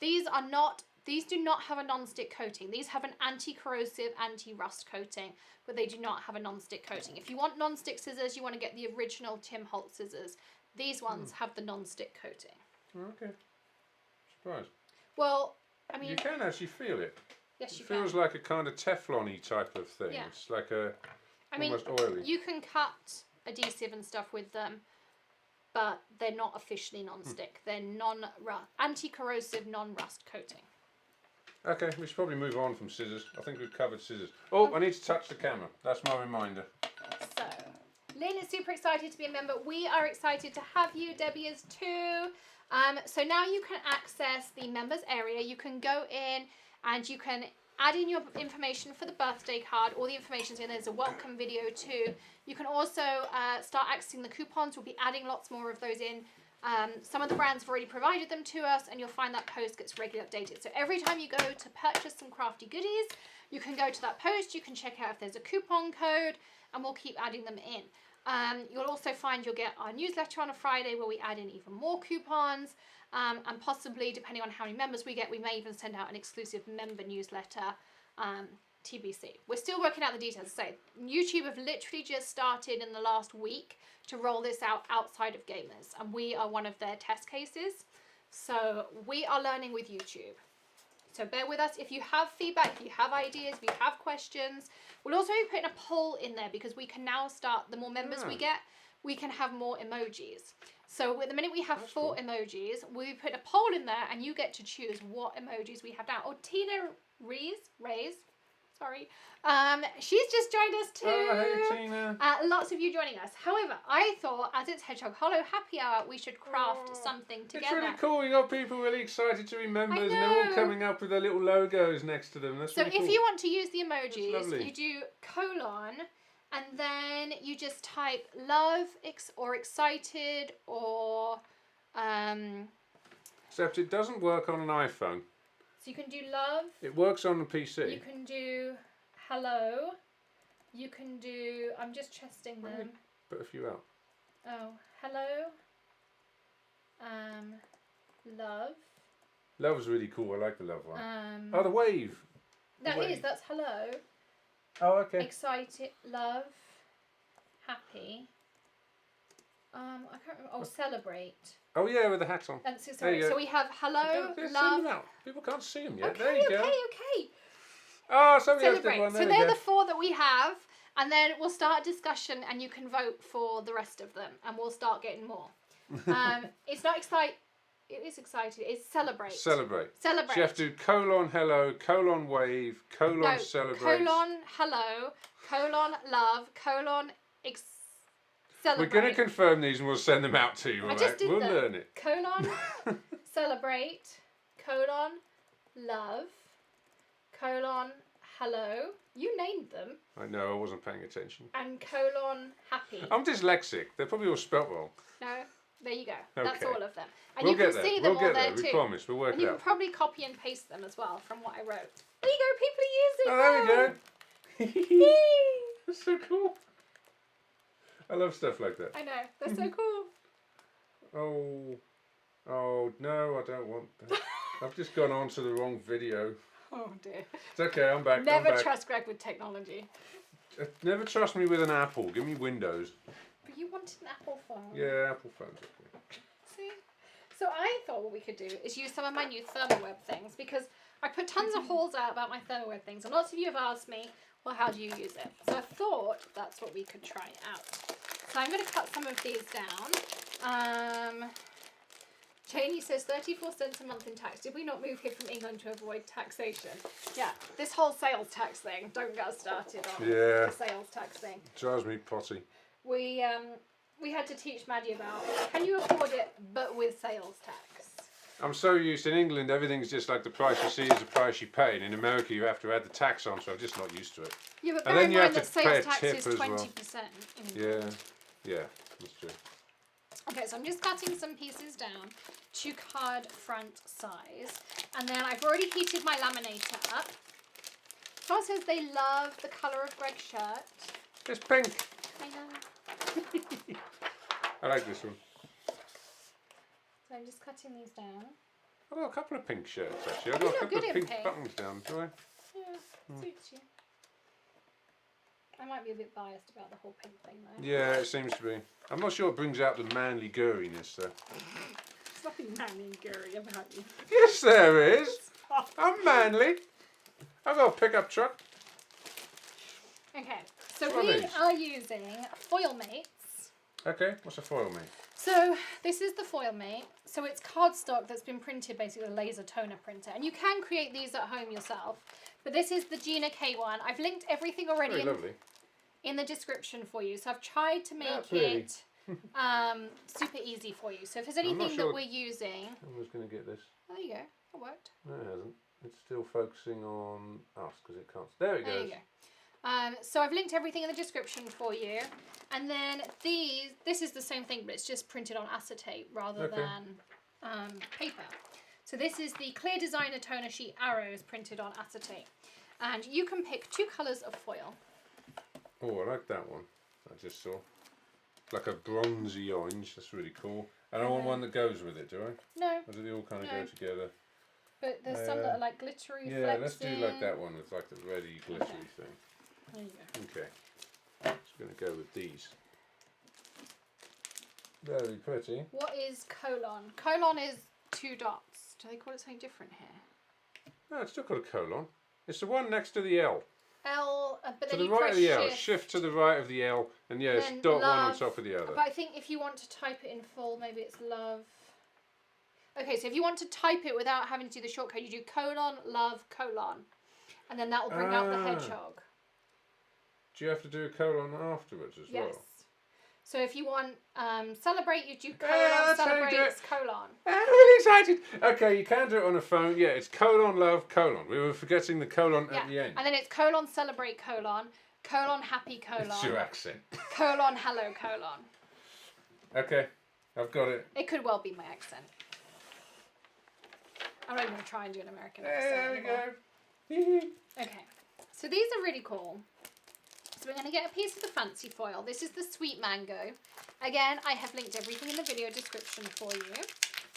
S2: These are not... These do not have a non-stick coating. These have an anti-corrosive, anti-rust coating, but they do not have a non-stick coating. If you want non-stick scissors, you want to get the original Tim Holtz scissors. These ones have the non-stick coating.
S1: Okay. Surprised.
S2: Well, I mean...
S1: You can actually feel it.
S2: Yes, you
S1: It feels
S2: can.
S1: like a kind of Teflon-y type of thing.
S2: Yeah.
S1: It's like a
S2: I mean,
S1: almost oily.
S2: you can cut adhesive and stuff with them, but they're not officially non-stick. They're anti-corrosive, non-rust coating.
S1: Okay, we should probably move on from scissors. I think we've covered scissors. Oh, I need to touch the camera. That's my reminder.
S2: So, Lynn is super excited to be a member. We are excited to have you. Debbie is too. So now you can access the members area. You can go in and you can add in your information for the birthday card. All the information's in. There's a welcome video too. You can also start accessing the coupons. We'll be adding lots more of those in. Some of the brands have already provided them to us, and you'll find that post gets regularly updated. So every time you go to purchase some crafty goodies, you can go to that post, you can check out if there's a coupon code, and we'll keep adding them in. You'll also find you'll get our newsletter on a Friday where we add in even more coupons, and possibly, depending on how many members we get, we may even send out an exclusive member newsletter, TBC. We're still working out the details. So YouTube have literally just started in the last week to roll this out outside of gamers, and we are one of their test cases. So we are learning with YouTube. So bear with us. If you have feedback, if you have ideas, if you have questions, we'll also be putting a poll in there because we can now start, the more members we get, we can have more emojis. So at the minute we have 4 emojis, we put a poll in there and you get to choose what emojis we have now. Oh, Tina Rays, sorry. She's just joined us too.
S1: Oh, hey Tina.
S2: Lots of you joining us. However, I thought as it's Hedgehog Hollow Happy Hour, we should craft something together.
S1: It's really cool. You got people really excited to be members, and they're all coming up with their little logos next to them. That's
S2: so
S1: really cool.
S2: if you want to use the emojis, you do colon, and then you just type love or excited or.
S1: Except it doesn't work on an iPhone.
S2: So you can do love.
S1: It works on the PC.
S2: You can do hello. You can do. I'm just testing them.
S1: Put a few out.
S2: Oh, hello. Love.
S1: Love's really cool. I like the love one. Oh, the wave.
S2: That's hello.
S1: Oh, okay.
S2: Excited, love, happy. I can't remember. Oh, celebrate.
S1: Oh yeah, with the hat on.
S2: So we have hello, love.
S1: People can't see them yet.
S2: Okay,
S1: there you go.
S2: Okay.
S1: Oh, somebody else did
S2: Celebrate.
S1: one.
S2: So they're the 4 that we have, and then we'll start a discussion, and you can vote for the rest of them, and we'll start getting more. It's not excite. It is excited. It's celebrate.
S1: Celebrate.
S2: Celebrate.
S1: So you have to do colon hello, colon wave, colon celebrate.
S2: Colon hello, colon love, colon celebrate.
S1: We're going to confirm these and we'll send them out to you.
S2: I just did
S1: We'll
S2: them.
S1: learn it.
S2: Colon celebrate, colon love, colon hello. You named them.
S1: I know, I wasn't paying attention.
S2: And colon happy.
S1: I'm dyslexic. They're probably all spelt wrong.
S2: No, there you go. That's all of them. And
S1: We'll
S2: you can
S1: get
S2: see
S1: there.
S2: them all there
S1: We
S2: too.
S1: promise. We'll work
S2: And
S1: it
S2: you
S1: out.
S2: can probably copy and paste them as well from what I wrote. There you go. People are using them.
S1: Oh, there we go. That's so cool. I love stuff like that.
S2: I know. They're so cool.
S1: Oh, no, I don't want that. I've just gone on to the wrong video.
S2: Oh dear.
S1: It's okay, I'm back.
S2: Never trust Greg with technology.
S1: Never trust me with an Apple. Give me Windows.
S2: But you wanted an Apple phone.
S1: Yeah, Apple phones. Okay.
S2: See? So I thought what we could do is use some of my new Therm-O-Web things because I put tons of hauls out about my Therm-O-Web things and lots of you have asked me, well, how do you use it? So I thought that's what we could try out. So I'm going to cut some of these down. Janie says 34 cents a month in tax. Did we not move here from England to avoid taxation? Yeah, this whole sales tax thing, don't get us started on the sales tax thing.
S1: Drives me potty.
S2: We had to teach Maddie about, can you afford it, but with sales tax?
S1: I'm so used, in England, everything's just like the price you see is the price you pay. And in America, you have to add the tax on, so I'm just not used to it.
S2: Yeah, but
S1: And
S2: bear
S1: then
S2: in
S1: you
S2: mind
S1: have
S2: that
S1: to pay
S2: sales
S1: a
S2: tax
S1: tip
S2: is
S1: as well.
S2: 20%.
S1: Yeah, that's true.
S2: Okay, so I'm just cutting some pieces down to card front size. And then I've already heated my laminator up. Someone says they love the colour of Greg's shirt.
S1: It's pink.
S2: I know.
S1: I like this one.
S2: So I'm just cutting these down.
S1: I've got a couple of pink shirts, actually. I've got a couple of pink buttons down, do I?
S2: Yeah, suits you. I might be a bit biased about the whole pink thing though.
S1: Yeah, it seems to be. I'm not sure it brings out the manly girliness, though.
S2: There's nothing manly and girly about you.
S1: Yes, there is. I'm manly. I've got a pickup truck.
S2: Okay, so
S1: What are
S2: we
S1: these?
S2: are using foil mates.
S1: Okay, what's a foil mate?
S2: So this is the foil mate. So it's cardstock that's been printed basically with a laser toner printer. And you can create these at home yourself. But this is the Gina K1. I've linked everything already
S1: Very lovely.
S2: in the description for you. So I've tried to make
S1: That's really-
S2: it super easy for you. So if there's
S1: I'm not
S2: anything
S1: sure-
S2: that we're using...
S1: I'm just going to get this.
S2: Oh, there you go. That worked.
S1: No, it hasn't. It's still focusing on us because it can't. There it
S2: There
S1: goes.
S2: you go. So I've linked everything in the description for you. And then this is the same thing, but it's just printed on acetate rather than paper. So this is the Clear Designer Toner Sheet Arrows printed on acetate. And you can pick 2 colours of foil.
S1: Oh, I like that one. I just saw. Like a bronzy orange. That's really cool. And I want one that goes with it, do I?
S2: No,
S1: Or do they all kind of
S2: No.
S1: go together?
S2: but there's some that are like glittery,
S1: Yeah, let's do
S2: flexing.
S1: like that one with like the ready glittery thing.
S2: There you go.
S1: Okay. Just going to go with these. Very pretty.
S2: What is colon? Colon is 2 dots. Do they call it something different here?
S1: No, it's still got a colon. It's the one next to the L.
S2: L, but
S1: To
S2: then
S1: the
S2: you
S1: right
S2: press
S1: of the L.
S2: shift.
S1: Shift to the right of the L. And yeah, it's
S2: Then
S1: dot one on
S2: love.
S1: top of the other.
S2: But I think if you want to type it in full, maybe it's love. Okay, so if you want to type it without having to do the shortcode, you do colon, love, colon. And then that will bring out the hedgehog.
S1: Do you have to do a colon afterwards as
S2: Yes.
S1: well?
S2: So if you want celebrate, you do
S1: Yeah,
S2: colon,
S1: that's how you do
S2: celebrates,
S1: it.
S2: colon.
S1: I'm really excited. Okay, you can do it on a phone. Yeah, it's colon, love, colon. We were forgetting the colon
S2: Yeah.
S1: at the end.
S2: And then it's colon, celebrate, colon, colon, happy,
S1: It's your
S2: colon,
S1: accent.
S2: colon, hello, colon.
S1: Okay, I've got it.
S2: It could well be my accent. I'm not even going to try and do an American
S1: There
S2: accent
S1: we
S2: anymore.
S1: go.
S2: Okay, so these are really cool. So we're going to get a piece of the fancy foil. This is the sweet mango. Again, I have linked everything in the video description for you.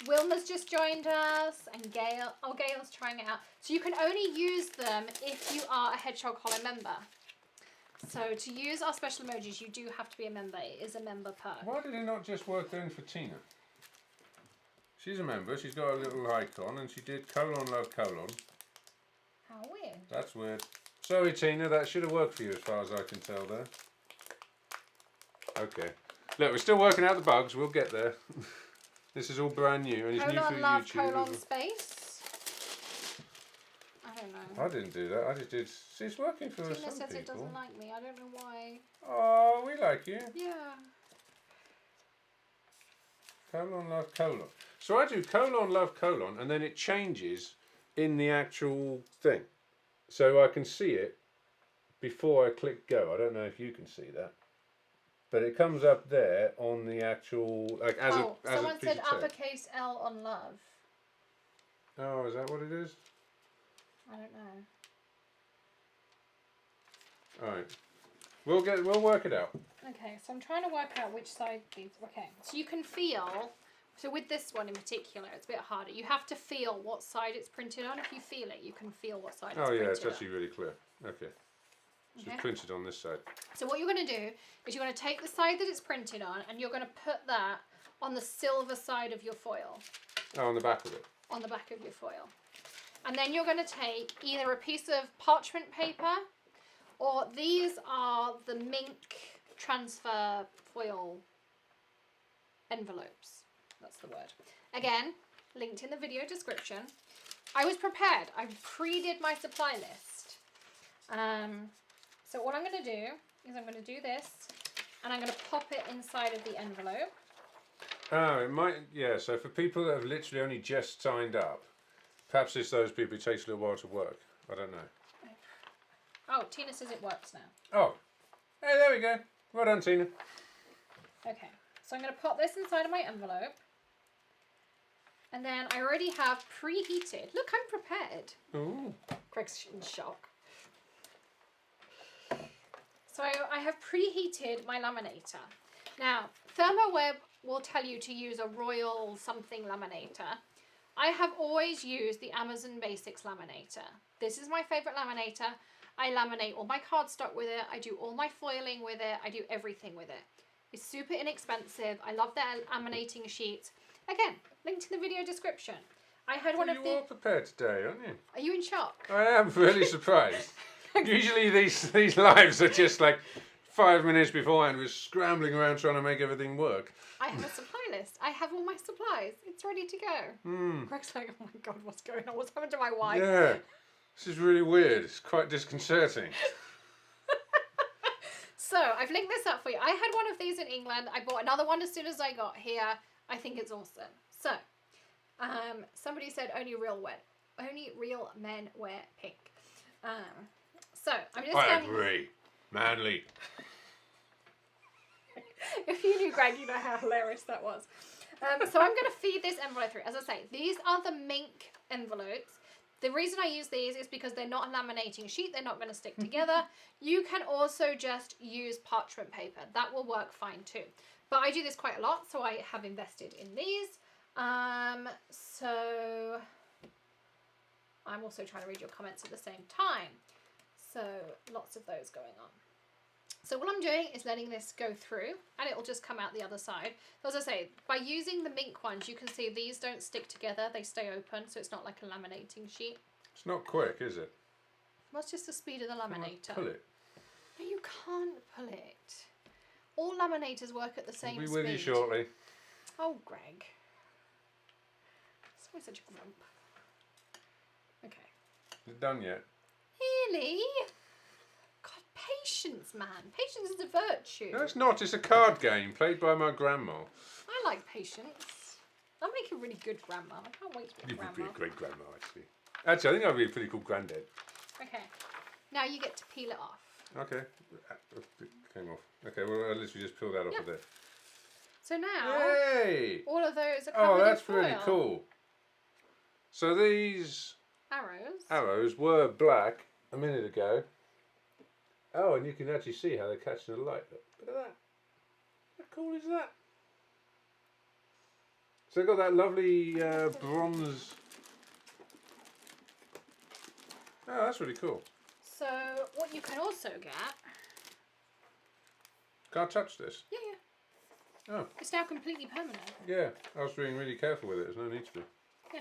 S2: Wilma's just joined us, and Gail. Oh, Gail's trying it out. So you can only use them if you are a Hedgehog Hollow member. So to use our special emojis, you do have to be a member. It is a member perk.
S1: Why did it not just work then for Tina? She's a member. She's got a little icon, and she did colon, love, colon.
S2: How weird.
S1: That's weird. Sorry, Tina. That should have worked for you as far as I can tell there. Okay. Look, we're still working out the bugs. We'll get there. This is all brand new, and it's new
S2: Colon,
S1: for
S2: love,
S1: YouTube.
S2: colon, space. I don't know.
S1: I didn't do that. I just did. See, it's working for
S2: Tina
S1: some
S2: says
S1: people.
S2: it doesn't like me. I don't know why.
S1: Oh, we like you.
S2: Yeah.
S1: Colon, love, colon. So I do colon, love, colon, and then it changes in the actual thing. So I can see it before I click go. I don't know if you can see that. But it comes up there on the actual, like as a
S2: someone
S1: piece
S2: said
S1: of text.
S2: uppercase L on love.
S1: Oh, is that what it is?
S2: I don't know.
S1: All right. We'll work it out.
S2: Okay, so I'm trying to work out which side these. Okay, so you can feel. So with this one in particular, it's a bit harder. You have to feel what side it's printed on. If you feel it, you can feel what side it's
S1: Oh
S2: printed
S1: yeah, it's
S2: on.
S1: actually really clear. Okay. So
S2: Okay.
S1: it's printed on this side.
S2: So what you're going to do is you're going to take the side that it's printed on, and you're going to put that on the silver side of your foil,
S1: Oh, on the back of it.
S2: on the back of your foil. And then you're going to take either a piece of parchment paper, or these are the MINC transfer foil envelopes. That's the word. Again, linked in the video description. I was prepared. I pre-did my supply list. So what I'm going to do is I'm going to do this, and I'm going to pop it inside of the envelope.
S1: Oh, it might, yeah, so for people that have literally only just signed up, perhaps it's those people it takes a little while to work. I don't know.
S2: Oh, Tina says it works now.
S1: Oh, hey, there we go. Well done, Tina.
S2: Okay, so I'm going to pop this inside of my envelope. And then I already have preheated. Look, I'm prepared.
S1: Ooh.
S2: Greg's in shock. So I have preheated my laminator. Now, Therm-O-Web will tell you to use a Royal something laminator. I have always used the Amazon Basics laminator. This is my favorite laminator. I laminate all my cardstock with it. I do all my foiling with it. I do everything with it. It's super inexpensive. I love their laminating sheets. Again, linked in the video description. I had one of
S1: You
S2: the.
S1: are prepared today, aren't you?
S2: Are you in shock?
S1: I am really surprised. Usually these lives are just like 5 minutes beforehand. We're scrambling around trying to make everything work.
S2: I have a supply list. I have all my supplies. It's ready to go. Greg's like, oh my god, what's going on? What's happened to my wife?
S1: Yeah, this is really weird. It's quite disconcerting.
S2: So I've linked this up for you. I had one of these in England. I bought another one as soon as I got here. I think it's awesome. So, somebody said only real men wear pink. So I'm just.
S1: I agree. Manly.
S2: If you knew Greg, you know how hilarious that was. So I'm going to feed this envelope through. As I say, these are the MINC envelopes. The reason I use these is because they're not a laminating sheet. They're not going to stick together. You can also just use parchment paper. That will work fine too. But I do this quite a lot, so I have invested in these. So I'm also trying to read your comments at the same time. So lots of those going on. So what I'm doing is letting this go through and it will just come out the other side. So as I say, by using the MINC ones, you can see these don't stick together. They stay open, so it's not like a laminating sheet.
S1: It's not quick, is it?
S2: What's just the speed of the laminator?
S1: Pull it.
S2: No, you can't pull it. All laminators work at the same speed.
S1: I'll be with you shortly.
S2: Oh, Greg. It's always such a grump. Okay.
S1: Is it done yet?
S2: Really? God, patience, man. Patience is a virtue.
S1: No, it's not. It's a card game played by my grandma.
S2: I like patience. I'll make a really good grandma. I can't wait to be a
S1: You would be
S2: grandma.
S1: a great grandma, actually. Actually, I think I'd be a pretty cool granddad.
S2: Okay. Now you get to peel it off.
S1: Okay. It came off. Okay, well, I'll literally just peel that off of there.
S2: So now,
S1: Yay!
S2: all of those are covered
S1: Oh, that's
S2: in foil.
S1: really cool. So these
S2: Arrows
S1: were black a minute ago. Oh, and you can actually see how they're catching the light. Look at that. How cool is that? So they've got that lovely bronze. Oh, that's really cool.
S2: So what you can also get.
S1: Can't touch this.
S2: Yeah, yeah.
S1: Oh.
S2: It's now completely permanent.
S1: Yeah, I was being really careful with it. There's no need to be.
S2: Yeah.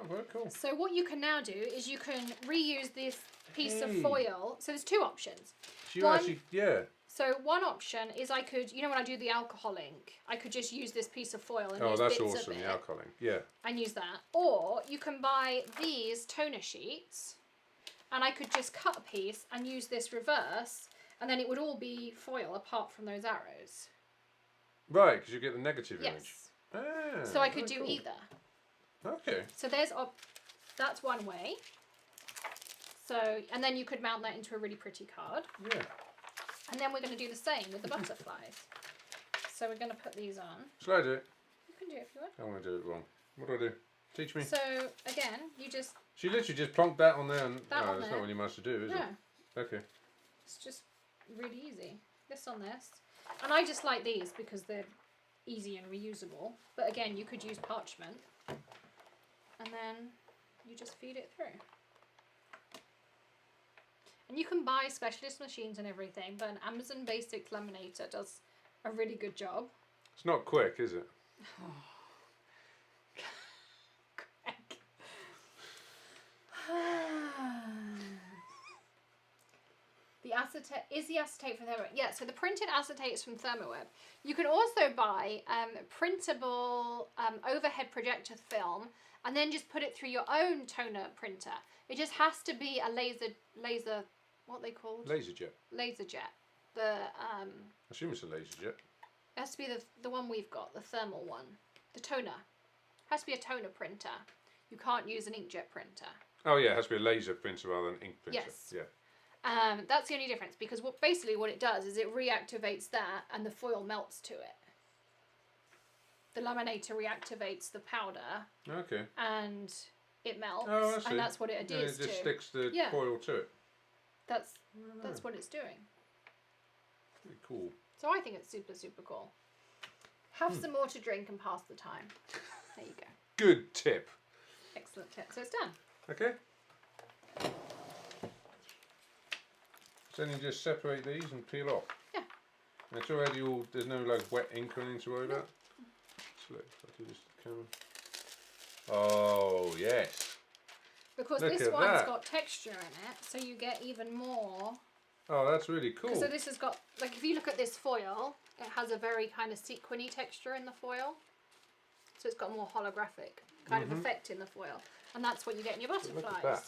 S1: Oh, very cool.
S2: So what you can now do is you can reuse this piece of
S1: Hey.
S2: foil. So there's two options.
S1: So you
S2: One-
S1: actually, yeah.
S2: So one option is I could, you know, when I do the alcohol ink, I could just use this piece of foil and
S1: Oh,
S2: use
S1: that's
S2: bits
S1: awesome.
S2: of it
S1: The alcoholing. Yeah.
S2: and use that. Or you can buy these toner sheets, and I could just cut a piece and use this reverse, and then it would all be foil apart from those arrows.
S1: Right, because you get the negative image.
S2: Yes.
S1: Ah,
S2: So I could
S1: very
S2: do
S1: cool.
S2: either.
S1: Okay.
S2: So there's that's one way. So, and then you could mount that into a really pretty card.
S1: Yeah.
S2: And then we're going to do the same with the butterflies. So we're going to put these on.
S1: Shall I do it?
S2: You can do it if you want.
S1: I want to do it wrong. What do I do? Teach me.
S2: So again, you just
S1: She literally just plonked that on there and
S2: That on
S1: that's
S2: there.
S1: not really much to do, is
S2: no,
S1: it? Okay.
S2: it's just really easy. This on this, and I just like these because they're easy and reusable. But again, you could use parchment, and then you just feed it through. And you can buy specialist machines and everything, but an Amazon Basics laminator does a really good job.
S1: It's not quick, is it?
S2: The acetate is the acetate from Therm-O-Web. Yeah, so the printed acetate is from Therm-O-Web. You can also buy printable overhead projector film and then just put it through your own toner printer. It just has to be a laser, what are they called?
S1: Laser jet.
S2: Laser jet. The
S1: I assume it's a laser jet.
S2: it has to be the one we've got, the thermal one. The toner. It has to be a toner printer. You can't use an inkjet printer.
S1: Oh yeah, it has to be a laser printer rather than ink printer.
S2: Yes.
S1: Yeah.
S2: That's the only difference because basically what it does is it reactivates that and the foil melts to it. The laminator reactivates the powder
S1: Okay.
S2: and it melts,
S1: Oh, I see.
S2: and that's what it
S1: And
S2: adheres
S1: it just
S2: to.
S1: sticks the
S2: Yeah.
S1: foil to it.
S2: That's what it's doing.
S1: Pretty cool.
S2: So I think it's super, super cool. Have some more to drink and pass the time. There you go.
S1: Good tip.
S2: Excellent tip. So it's done.
S1: Okay. So then you just separate these and peel off.
S2: Yeah.
S1: And it's already all, there's no like wet ink or anything to worry about. So look, if I do this to the camera. Oh, yes.
S2: Because
S1: Look
S2: this
S1: at
S2: one's
S1: that.
S2: got texture in it, so you get even more.
S1: Oh, that's really cool.
S2: So this has got, like, if you look at this foil, it has a very kind of sequiny texture in the foil. So it's got a more holographic kind of effect in the foil. And that's what you get in your butterflies.
S1: Look at that.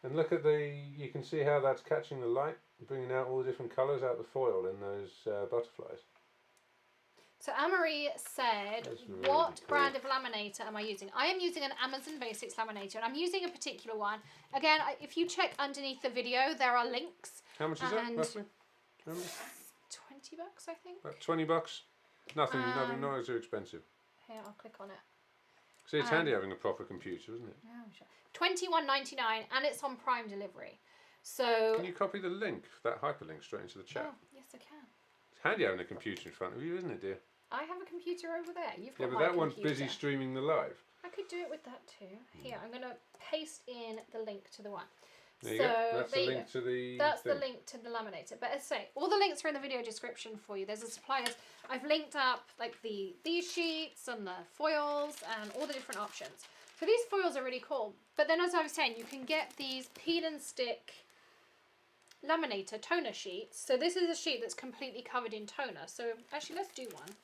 S1: And look at you can see how that's catching the light, bringing out all the different colours out the foil in those butterflies.
S2: So Anne-Marie said,
S1: Really
S2: what
S1: cool.
S2: brand of laminator am I using? I am using an Amazon Basics laminator, and I'm using a particular one. Again, if you check underneath the video, there are links.
S1: How much is that, roughly? Remember?
S2: $20, I think.
S1: About $20. Nothing, not too expensive.
S2: Here, I'll click on it.
S1: See, it's handy having a proper computer, isn't it?
S2: Oh, sure. $21.99, and it's on Prime delivery. So.
S1: Can you copy the link, that hyperlink, straight into the chat?
S2: Oh, yes, I can.
S1: It's handy having a computer in front of you, isn't it, dear?
S2: I have a computer over there. You've got
S1: Yeah, but
S2: my
S1: that one's
S2: computer.
S1: busy streaming the live.
S2: I could do it with that too. Here, I'm going to paste in the link to the one.
S1: There you go. That's the link to the
S2: the link to the laminator. But as I say, all the links are in the video description for you. There's the suppliers. I've linked up like these sheets and the foils and all the different options. So these foils are really cool. But then as I was saying, you can get these peel and stick laminator toner sheets. So this is a sheet that's completely covered in toner. So actually, let's do one.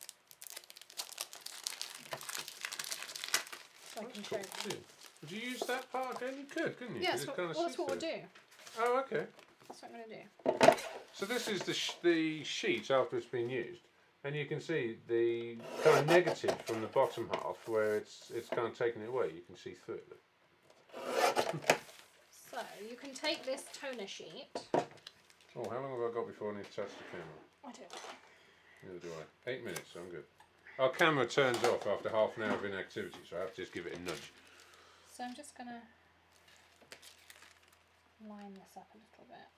S2: So I can show you.
S1: Would you use that part again? You could, couldn't you?
S2: Yeah,
S1: Well,
S2: that's what we'll do.
S1: Oh, okay.
S2: That's what I'm going to do.
S1: So this is the sheet after it's been used, and you can see the kind of negative from the bottom half where it's kind of taken it away. You can see through it. Look.
S2: So you can take this toner sheet.
S1: Oh, how long have I got before I need to touch the camera?
S2: I don't know.
S1: Neither do I. 8 minutes, so I'm good. Our camera turns off after half an hour of inactivity, so I have to just give it a nudge.
S2: So I'm just going to line this up a little bit.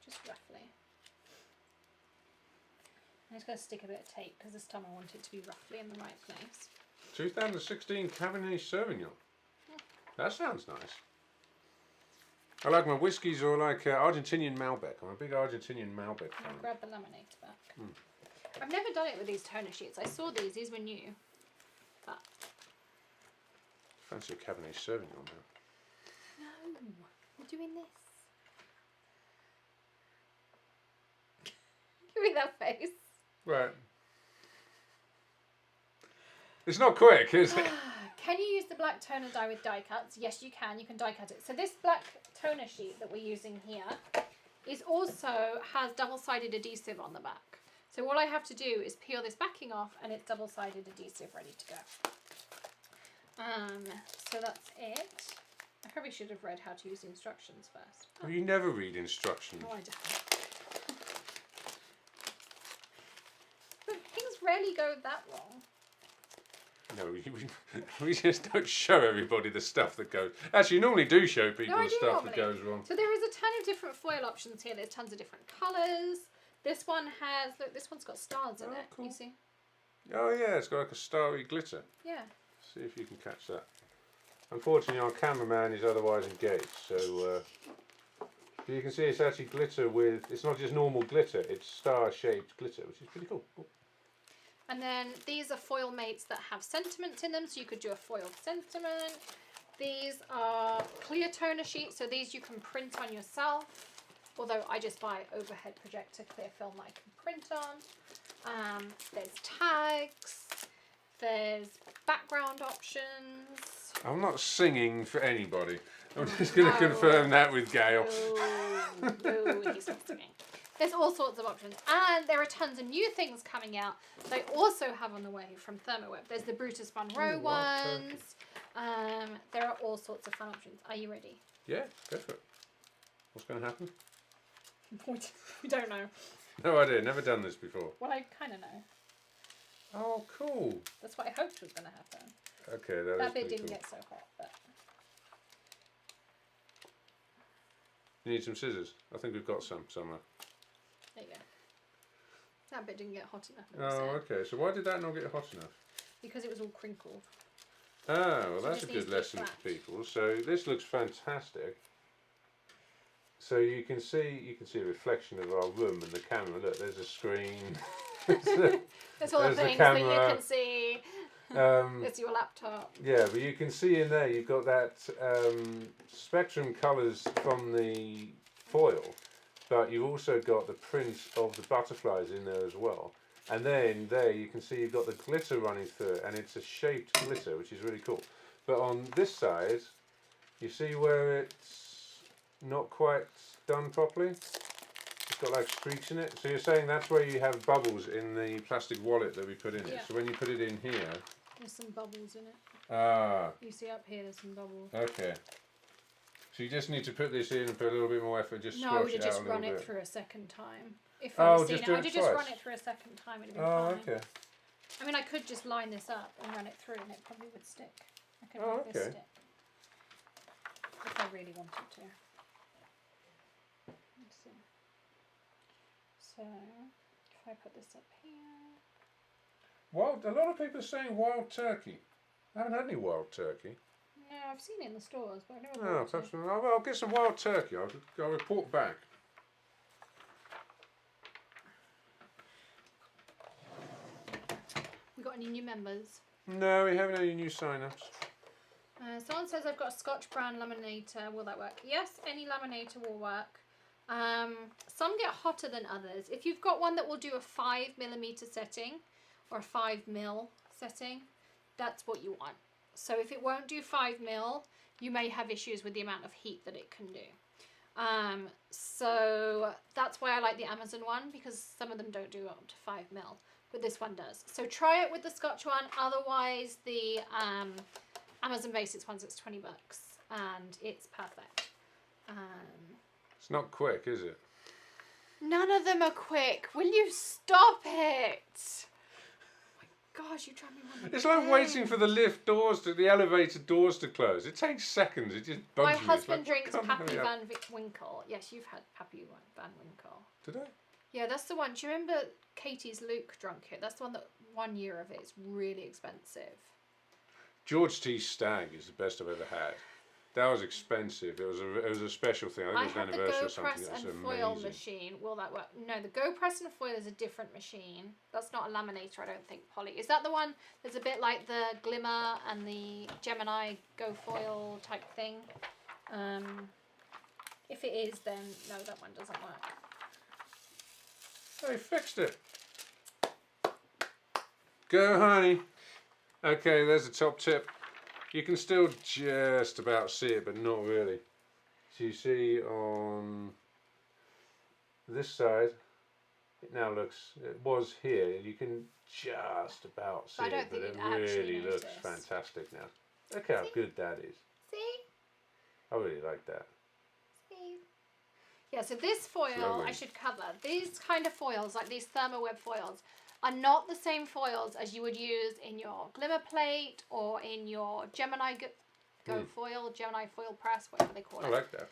S2: Just roughly. I'm just going to stick a bit of tape because this time I want it to be roughly in the right place.
S1: 2016 Cabernet Sauvignon. That sounds nice. I like my whiskies or like Argentinian Malbec. I'm a big Argentinian Malbec fan.
S2: I'll grab the laminator back. I've never done it with these toner sheets. I saw these were new. But
S1: Fancy a Cabernet Sauvignon now.
S2: no, we're doing this. Give me that face.
S1: Right. It's not quick, is it?
S2: Can you use the black toner dye with die cuts? Yes, you can. You can die cut it. So this black toner sheet that we're using here has double-sided adhesive on the back. So all I have to do is peel this backing off and it's double-sided adhesive ready to go. So that's it. I probably should have read how to use the instructions first.
S1: Well, you never read instructions.
S2: No, I don't. But things rarely go that wrong.
S1: No, we just don't show everybody the stuff that goes. Actually, you normally do show people the stuff that goes wrong.
S2: So there is a ton of different foil options here. There's tons of different colours. This one has, look, this one's got stars in it.
S1: Cool.
S2: You see?
S1: Oh yeah, it's got like a starry glitter.
S2: Yeah.
S1: See if you can catch that. Unfortunately, our cameraman is otherwise engaged, so you can see it's actually glitter with. It's not just normal glitter; it's star-shaped glitter, which is pretty cool. Oh.
S2: And then these are foil mates that have sentiments in them, so you could do a foil sentiment. These are clear toner sheets, so these you can print on yourself. Although I just buy overhead projector clear film that I can print on. There's tags. There's background options.
S1: I'm not singing for anybody. I'm just going to confirm that with Gail.
S2: No, he's not singing. There's all sorts of options. And there are tons of new things coming out they also have on the way from Therm-O-Web. There's the Brutus Monroe ones. There are all sorts of fun options. Are you ready?
S1: Yeah, go for it. What's going to happen?
S2: We don't know.
S1: No idea, never done this before.
S2: Well, I kind of know.
S1: Oh, cool.
S2: That's what I hoped was going to happen.
S1: Okay,
S2: that bit didn't get so hot, but...
S1: You need some scissors? I think we've got some somewhere.
S2: There you go. That bit didn't get hot enough.
S1: Oh, okay. So why did that not get hot enough?
S2: Because it was all crinkled.
S1: Oh, well, that's a good lesson for people. So this looks fantastic. So you can see a reflection of our room and the camera. Look, there's a screen.
S2: There's all the things that you can see. It's your laptop.
S1: Yeah, but you can see in there you've got that spectrum colours from the foil, but you've also got the print of the butterflies in there as well. And then there you can see you've got the glitter running through it, and it's a shaped glitter, which is really cool. But on this side, you see where it's not quite done properly? It's got like streaks in it. So you're saying that's where you have bubbles in the plastic wallet that we put in it. So when you put it in here...
S2: There's some bubbles in it.
S1: Ah.
S2: You see up here there's some bubbles.
S1: Okay. So you just need to put this in and put a little bit more effort, just
S2: No,
S1: squash
S2: I would
S1: it out
S2: just
S1: a little
S2: run it
S1: bit.
S2: through a second time. If I was
S1: just
S2: seeing
S1: do
S2: it, I
S1: it
S2: would just run
S1: twice?
S2: it through a second time. It'd be
S1: Oh,
S2: fine.
S1: okay.
S2: I mean, I could just line this up and run it through, and it probably would stick. I could
S1: Oh,
S2: make this
S1: okay.
S2: stick if I really wanted to. Let's see. So if I put this up here.
S1: A lot of people are saying wild turkey. I haven't had any wild turkey.
S2: No, I've seen it in the stores, but I never
S1: Oh,
S2: bought
S1: perhaps
S2: it.
S1: I'll get some wild turkey. I'll report back.
S2: We got any new members?
S1: No, we haven't had any new sign-ups.
S2: Someone says I've got a Scotch brand laminator. Will that work? Yes, any laminator will work. Some get hotter than others. If you've got one that will do a 5mm setting or a 5mm setting, that's what you want. So if it won't do 5mm, you may have issues with the amount of heat that it can do. So that's why I like the Amazon one, because some of them don't do up to 5mm, but this one does. So try it with the Scotch one. Otherwise, the Amazon Basics ones, it's $20 and it's perfect.
S1: It's not quick, is it?
S2: None of them are quick. Will you stop it? Gosh, you drive me around the
S1: It's like
S2: bend.
S1: waiting for the elevator doors to close. It takes seconds. It just bugs
S2: My
S1: me. It's
S2: husband
S1: like,
S2: drinks
S1: come
S2: Pappy
S1: hurry up.
S2: Van Winkle. Yes, you've had Pappy Van Winkle.
S1: Did I?
S2: Yeah, that's the one. Do you remember Katie's Luke drunk it? That's the one that 1 year of it is really expensive.
S1: George T. Stag is the best I've ever had. That was expensive. It was a special thing. I think it was an
S2: have the
S1: anniversary
S2: Go
S1: or something.
S2: Press
S1: It was
S2: and Foil
S1: amazing.
S2: machine. Will that work? No, the Go Press and Foil is a different machine. That's not a laminator, I don't think, Polly. Is that the one that's a bit like the Glimmer and the Gemini Go Foil type thing? If it is, then no, that one doesn't work.
S1: They fixed it. Go, honey. Okay, there's the top tip. You can still just about see it, but not really. So you see on this side, it now looks, it was here, you can just about see
S2: I don't
S1: it, but
S2: think
S1: it
S2: you'd actually
S1: really looks
S2: notice.
S1: fantastic now. Look how good that is.
S2: See?
S1: I really like that.
S2: See? Yeah, so this foil,
S1: Lovely.
S2: I should cover. These kind of foils, like these Therm-O-Web foils, are not the same foils as you would use in your Glimmer plate or in your Gemini Go Foil, Gemini Foil Press, whatever they call it.
S1: I like that.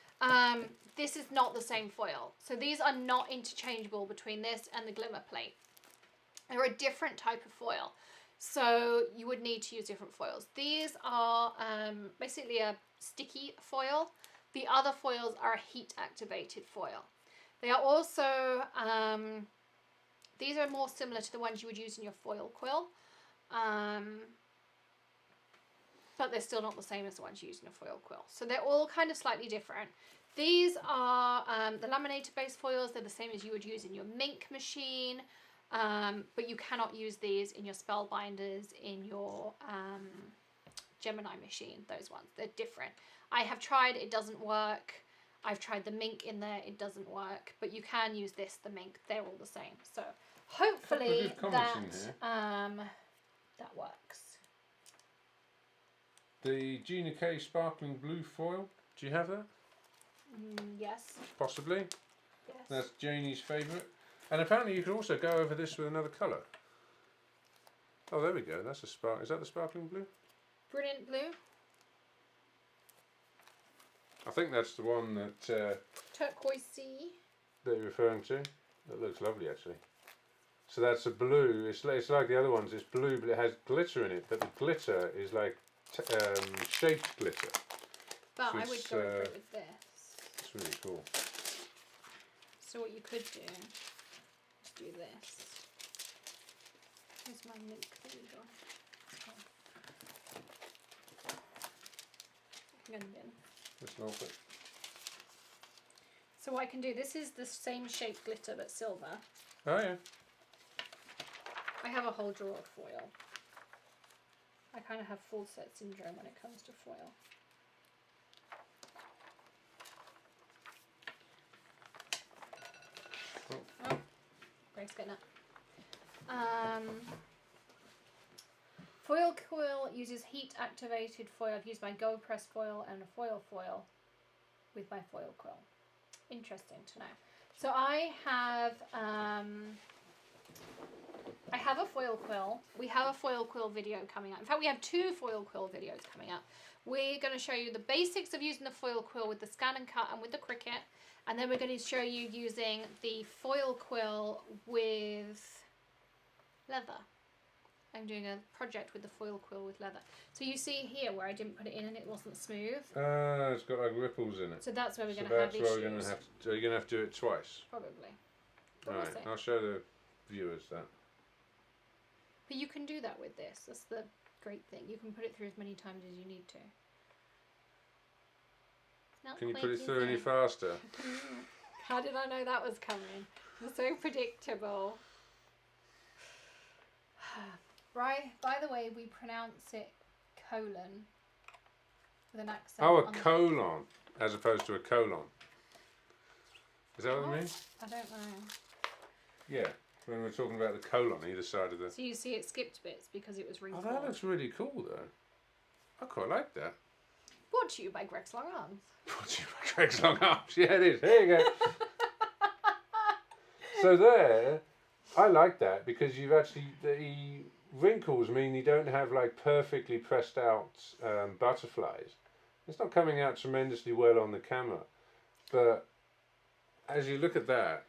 S2: This is not the same foil. So these are not interchangeable between this and the Glimmer plate. They're a different type of foil. So you would need to use different foils. These are basically a sticky foil. The other foils are a heat activated foil. They are also, these are more similar to the ones you would use in your foil quill. But they're still not the same as the ones you use in a foil quill. So they're all kind of slightly different. These are the laminator based foils. They're the same as you would use in your MINC machine. But you cannot use these in your spellbinders, in your Gemini machine, those ones. They're different. I have tried, it doesn't work. I've tried the MINC in there, it doesn't work. But you can use this, the MINC, they're all the same. So hopefully that works.
S1: The Gina K Sparkling Blue Foil, do you have that?
S2: Yes.
S1: Possibly.
S2: Yes.
S1: That's Janie's favourite. And apparently you could also go over this with another colour. Oh, there we go. That's a spark. Is that the sparkling blue?
S2: Brilliant blue.
S1: I think that's the one that
S2: Turquoise sea.
S1: that you're referring to. That looks lovely, actually. So that's a blue. It's like the other ones. It's blue, but it has glitter in it. But the glitter is like shaped glitter.
S2: But
S1: So
S2: I would
S1: it's,
S2: go for it with this.
S1: It's really cool.
S2: So what you could do is do this. Here's my MINC thingy gone. I'm gonna bin.
S1: That's not it.
S2: So what I can do, this is the same shape glitter but silver.
S1: Oh yeah.
S2: I have a whole drawer of foil. I kind of have full set syndrome when it comes to foil. Oh, Greg's getting up. Foil coil uses heat activated foil. I've used my gold press foil and a foil with my foil quill. Interesting to know. So I have a foil quill. We have a foil quill video coming up. In fact, we have 2 foil quill videos coming up. We're going to show you the basics of using the foil quill with the scan and cut and with the Cricut. And then we're going to show you using the foil quill with leather. I'm doing a project with the foil quill with leather. So you see here where I didn't put it in and it wasn't smooth.
S1: It's got like ripples in it.
S2: So that's where we're going to have issues.
S1: That's where we're going to have to. You're going to have to do it twice.
S2: Probably.
S1: All right, I'll show the viewers that.
S2: But you can do that with this. That's the great thing. You can put it through as many times as you need to.
S1: Can you put it through any faster?
S2: How did I know that was coming? It's so predictable. Right. By the way, we pronounce it colon with an accent.
S1: Oh, a colon as opposed to a colon. Is that what it means?
S2: I don't know.
S1: Yeah, when we're talking about the colon either side of the.
S2: So you see it skipped bits because it was wrinkled.
S1: Oh, that looks really cool though. I quite like that.
S2: Brought to you by Greg's Long Arms.
S1: Brought to you by Greg's Long Arms. Yeah, it is. Here you go. So there, I like that because you've actually the wrinkles mean you don't have like perfectly pressed out butterflies. It's not coming out tremendously well on the camera, but as you look at that,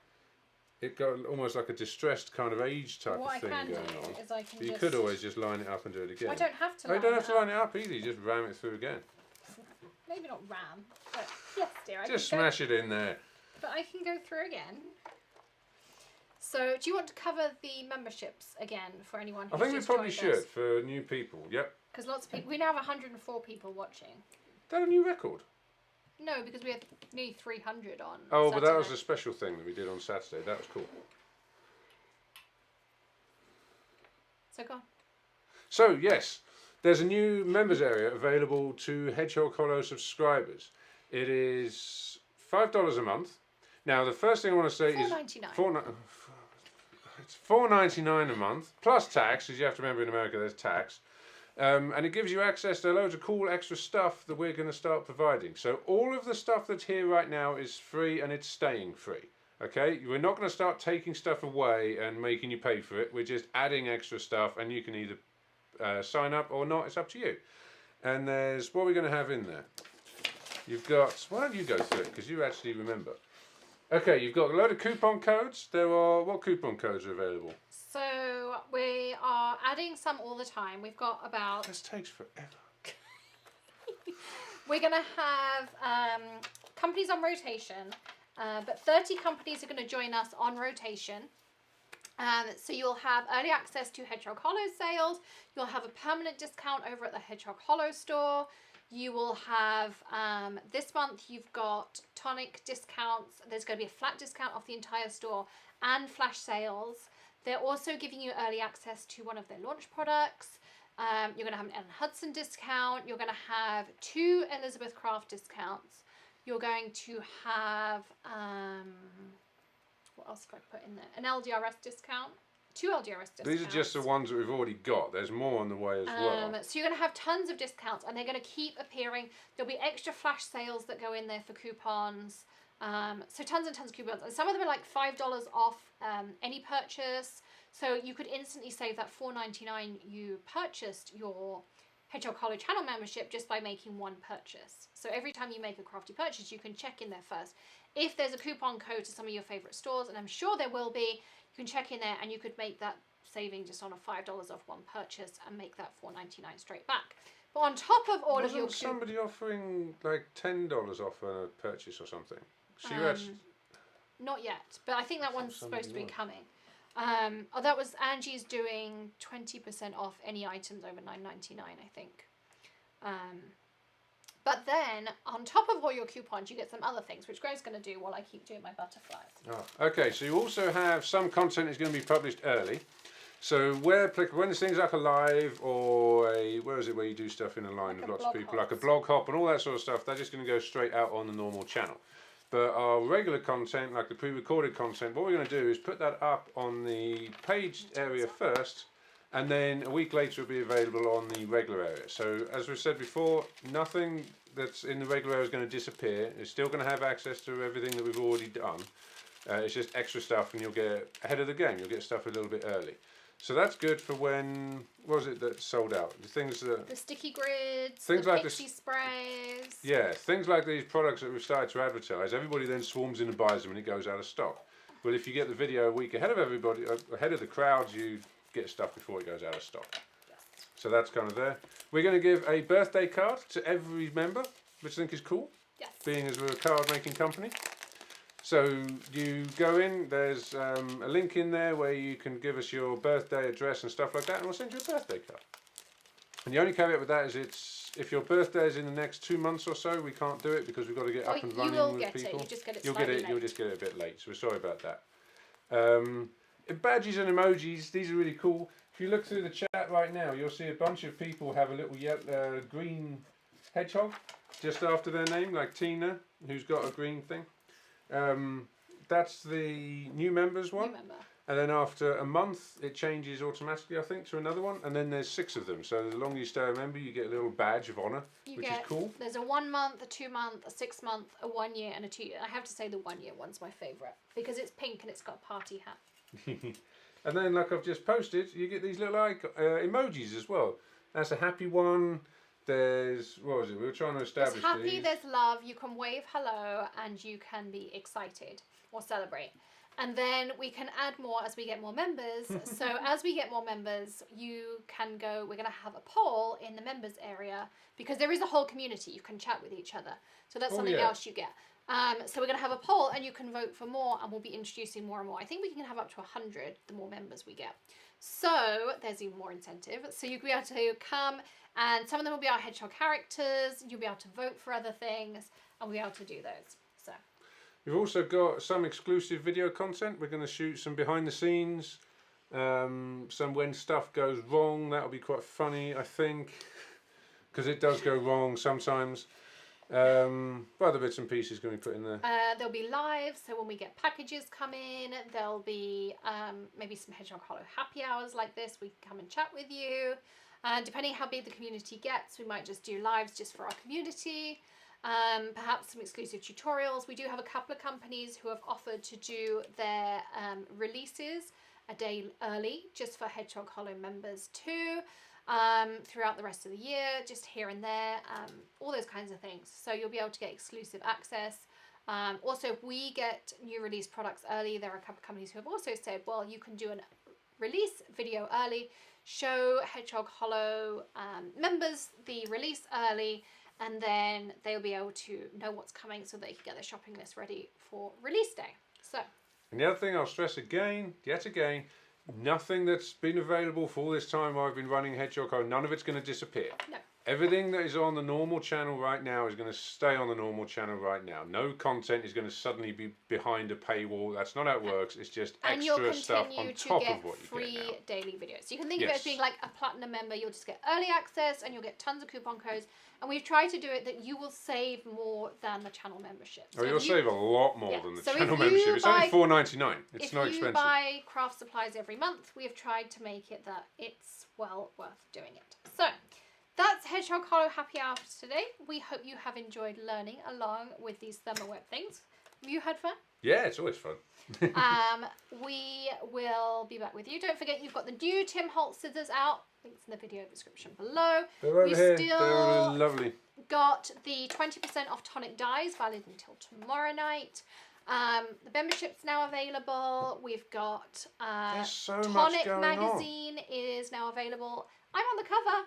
S1: it got almost like a distressed kind of age type of thing going on.
S2: Is I can
S1: but you could always just line it up and do it again.
S2: I don't have to.
S1: You don't have to line it up either. You just ram it through again.
S2: Maybe not ram, but yes, dear. I
S1: just
S2: can
S1: smash it in there.
S2: But I can go through again. So, do you want to cover the memberships again for anyone who's
S1: I think we
S2: just
S1: probably
S2: joined us?
S1: should for new people. Yep.
S2: Because lots of people. We now have 104 people watching.
S1: Is that a new record?
S2: No, because we had nearly 300 on.
S1: Oh,
S2: Saturday.
S1: but that was a special thing that we did on Saturday. That was cool.
S2: So go on.
S1: So yes, there's a new members area available to Hedgehog Hollow subscribers. It is $5 a month. Now the first thing I want to say
S2: $4.99.
S1: It's $4.99 a month plus tax, because you have to remember in America there's tax. And it gives you access to loads of cool extra stuff that we're going to start providing. So all of the stuff that's here right now is free and it's staying free. Okay, we're not going to start taking stuff away and making you pay for it. We're just adding extra stuff, and you can either sign up or not. It's up to you. And there's what we're going to have in there. You've got. Why don't you go through it because you actually remember? Okay, you've got a load of coupon codes. There are what coupon codes are available?
S2: So we are adding some all the time. We've got about.
S1: This takes forever.
S2: We're going to have companies on rotation. But 30 companies are going to join us on rotation. So you'll have early access to Hedgehog Hollow sales. You'll have a permanent discount over at the Hedgehog Hollow store. You will have, this month you've got Tonic discounts. There's going to be a flat discount off the entire store and flash sales. They're also giving you early access to one of their launch products. You're going to have an Ellen Hutson discount. You're going to have 2 Elizabeth Craft discounts. You're going to have, what else have I put in there? An LDRS discount. 2 LDRS discounts.
S1: These are just the ones that we've already got. There's more on the way as well.
S2: So you're going to have tons of discounts and they're going to keep appearing. There'll be extra flash sales that go in there for coupons. So tons and tons of coupons. And some of them are like $5 off any purchase. So you could instantly save that $4.99 you purchased your Hedgehog Hollow channel membership just by making one purchase. So every time you make a crafty purchase, you can check in there first. If there's a coupon code to some of your favorite stores, and I'm sure there will be, you can check in there and you could make that saving just on a $5 off one purchase and make that $4.99 straight back. But on top of all of your
S1: Wasn't somebody offering like $10 off on a purchase or something? So you
S2: Not yet, but I think that one's supposed to be
S1: was.
S2: coming. Oh, that was Angie's doing 20% off any items over $9.99, I think. But then, on top of all your coupons, you get some other things, which Grace's going to do while I keep doing my butterflies.
S1: Oh, okay, so you also have some content is going to be published early. So where applicable, when this thing's like a live or a, where is it where you do stuff in a line
S2: Like
S1: of
S2: a
S1: lots of
S2: blog
S1: people, like a
S2: hop.
S1: blog hop and all that sort of stuff, they're just going to go straight out on the normal channel. But our regular content, like the pre-recorded content, what we're going to do is put that up on the page area first, and then a week later it'll be available on the regular area. So as we've said before, nothing that's in the regular area is going to disappear. It's still going to have access to everything that we've already done. It's just extra stuff, and you'll get ahead of the game. You'll get stuff a little bit early. So that's good for when, what was it that sold out? The things that...
S2: The sticky grids,
S1: Things
S2: the
S1: like
S2: pixie sprays.
S1: Yeah, things like these products that we've started to advertise, everybody then swarms in and buys them and it goes out of stock. Well, if you get the video a week ahead of everybody, ahead of the crowds, you get stuff before it goes out of stock.
S2: Yes.
S1: So that's kind of there. We're going to give a birthday card to every member, which I think is cool,
S2: Yes.
S1: being as we're a card making company. So you go in, there's a link in there where you can give us your birthday address and stuff like that, and we'll send you a birthday card. And the only caveat with that is if your birthday is in the next 2 months or so, we can't do it because we've got to get up and running
S2: you will
S1: with
S2: get
S1: people.
S2: it. You just get it
S1: You'll
S2: slightly
S1: get it.
S2: late.
S1: You'll just get it a bit late. So we're sorry about that. Badges and emojis. These are really cool. If you look through the chat right now, you'll see a bunch of people have a little green hedgehog just after their name, like Tina, who's got a green thing. That's the new members one.
S2: New member.
S1: And then after a month, it changes automatically, I think, to another one. And then there's 6 of them. So the longer you stay a member, you get a little badge of honour, which is cool.
S2: There's a 1 month, a 2 month, a 6 month, a 1 year, and a 2 year. I have to say the 1 year one's my favourite because it's pink and it's got a party hat.
S1: And then, like I've just posted, you get these little emojis as well. That's a happy one. There's, what was it? We were trying to establish
S2: There's happy,
S1: these.
S2: there's love, you can wave hello, and you can be excited or celebrate. And then we can add more as we get more members. So as we get more members, you can go, we're going to have a poll in the members area because there is a whole community. You can chat with each other. So that's something else you get. So we're going to have a poll and you can vote for more and we'll be introducing more and more. I think we can have up to 100 the more members we get. So there's even more incentive. So you'll be able to come and some of them will be our Hedgehog characters. You'll be able to vote for other things and we'll be able to do those. So.
S1: We've also got some exclusive video content. We're going to shoot some behind the scenes, some when stuff goes wrong. That'll be quite funny, I think, because it does go wrong sometimes. Other bits and pieces going to be put in there.
S2: There'll be live, so when we get packages come in, there'll be maybe some Hedgehog Hollow happy hours like this. We can come and chat with you. Depending how big the community gets, we might just do lives just for our community. Perhaps some exclusive tutorials. We do have a couple of companies who have offered to do their releases a day early just for Hedgehog Hollow members too, throughout the rest of the year, just here and there, all those kinds of things. So you'll be able to get exclusive access. Also, if we get new release products early, there are a couple of companies who have also said, well, you can do a release video early, show Hedgehog Hollow members the release early, and then they'll be able to know what's coming so they can get their shopping list ready for release day. So.
S1: And the other thing I'll stress yet again, nothing that's been available for all this time I've been running Hedgehog Hollow, none of it's going to disappear.
S2: No.
S1: Everything that is on the normal channel right now is going to stay on the normal channel right now. No content is going to suddenly be behind a paywall. That's not how it works. It's just extra stuff on top of what you get now.
S2: Free daily videos. So you can think of it as being like a platinum member. You'll just get early access and you'll get tons of coupon codes. And we've tried to do it that you will save more than the channel membership. So
S1: you'll save a lot more than the
S2: so
S1: channel membership. It's only $4.99. It's not expensive. If you
S2: buy craft supplies every month, we have tried to make it that it's well worth doing it. So that's Hedgehog Hollow Happy Hour for today. We hope you have enjoyed learning along with these Therm-O-Web things. Have you had fun?
S1: Yeah, it's always fun.
S2: We will be back with you. Don't forget you've got the new Tim Holtz scissors out. Links in the video description below.
S1: They're over here. They're lovely.
S2: Got the 20% off Tonic dyes valid until tomorrow night. The membership's now available. We've got
S1: There's so much
S2: Tonic
S1: going
S2: magazine is now available. I'm on the cover.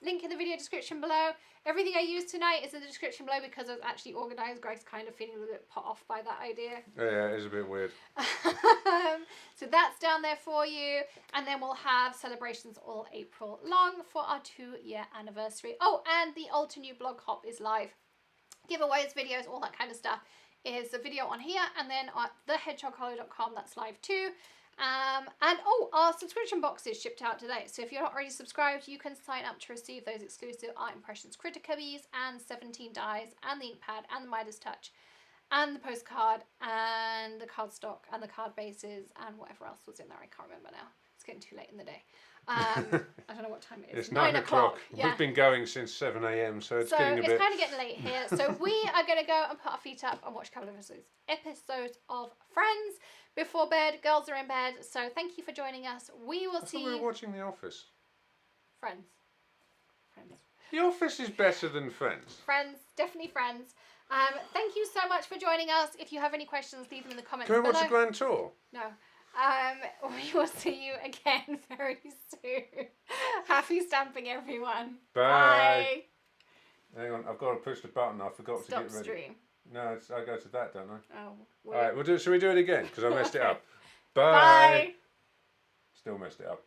S2: Link in the video description below. Everything I used tonight is in the description below because I was actually organised. Greg's kind of feeling a little bit put off by that idea.
S1: Yeah, it is a bit weird.
S2: So that's down there for you. And then we'll have celebrations all April long for our 2-year anniversary. Oh, and the Ultra New blog hop is live. Giveaways, videos, all that kind of stuff is a video on here. And then on thehedgehoghollow.com, that's live too. And our subscription box is shipped out today. So if you're not already subscribed, you can sign up to receive those exclusive Art Impressions Critter Cubbies and 17 dies and the ink pad and the Midas Touch and the postcard and the cardstock and the card bases and whatever else was in there. I can't remember now. It's getting too late in the day. I don't know what time it is.
S1: It's 9 o'clock.
S2: Yeah.
S1: We've been going since 7 a.m. so it's getting a bit...
S2: it's kind of getting late here. So we are going to go and put our feet up and watch a couple of episodes of Friends before bed. Girls are in bed. So thank you for joining us. We will see you.
S1: We were watching The Office.
S2: Friends.
S1: The Office is better than Friends.
S2: Friends. Definitely Friends. Thank you so much for joining us. If you have any questions, leave them in the comments
S1: Can we
S2: below.
S1: watch a grand tour?
S2: No. We will see you again very soon. Happy stamping, everyone.
S1: Bye. Hang on, I've got to push the button. I forgot to get ready.
S2: Stop stream.
S1: No, I go to that, don't I?
S2: Oh.
S1: All right, shall we do it again? Because I messed it up.
S2: Bye.
S1: Still messed it up.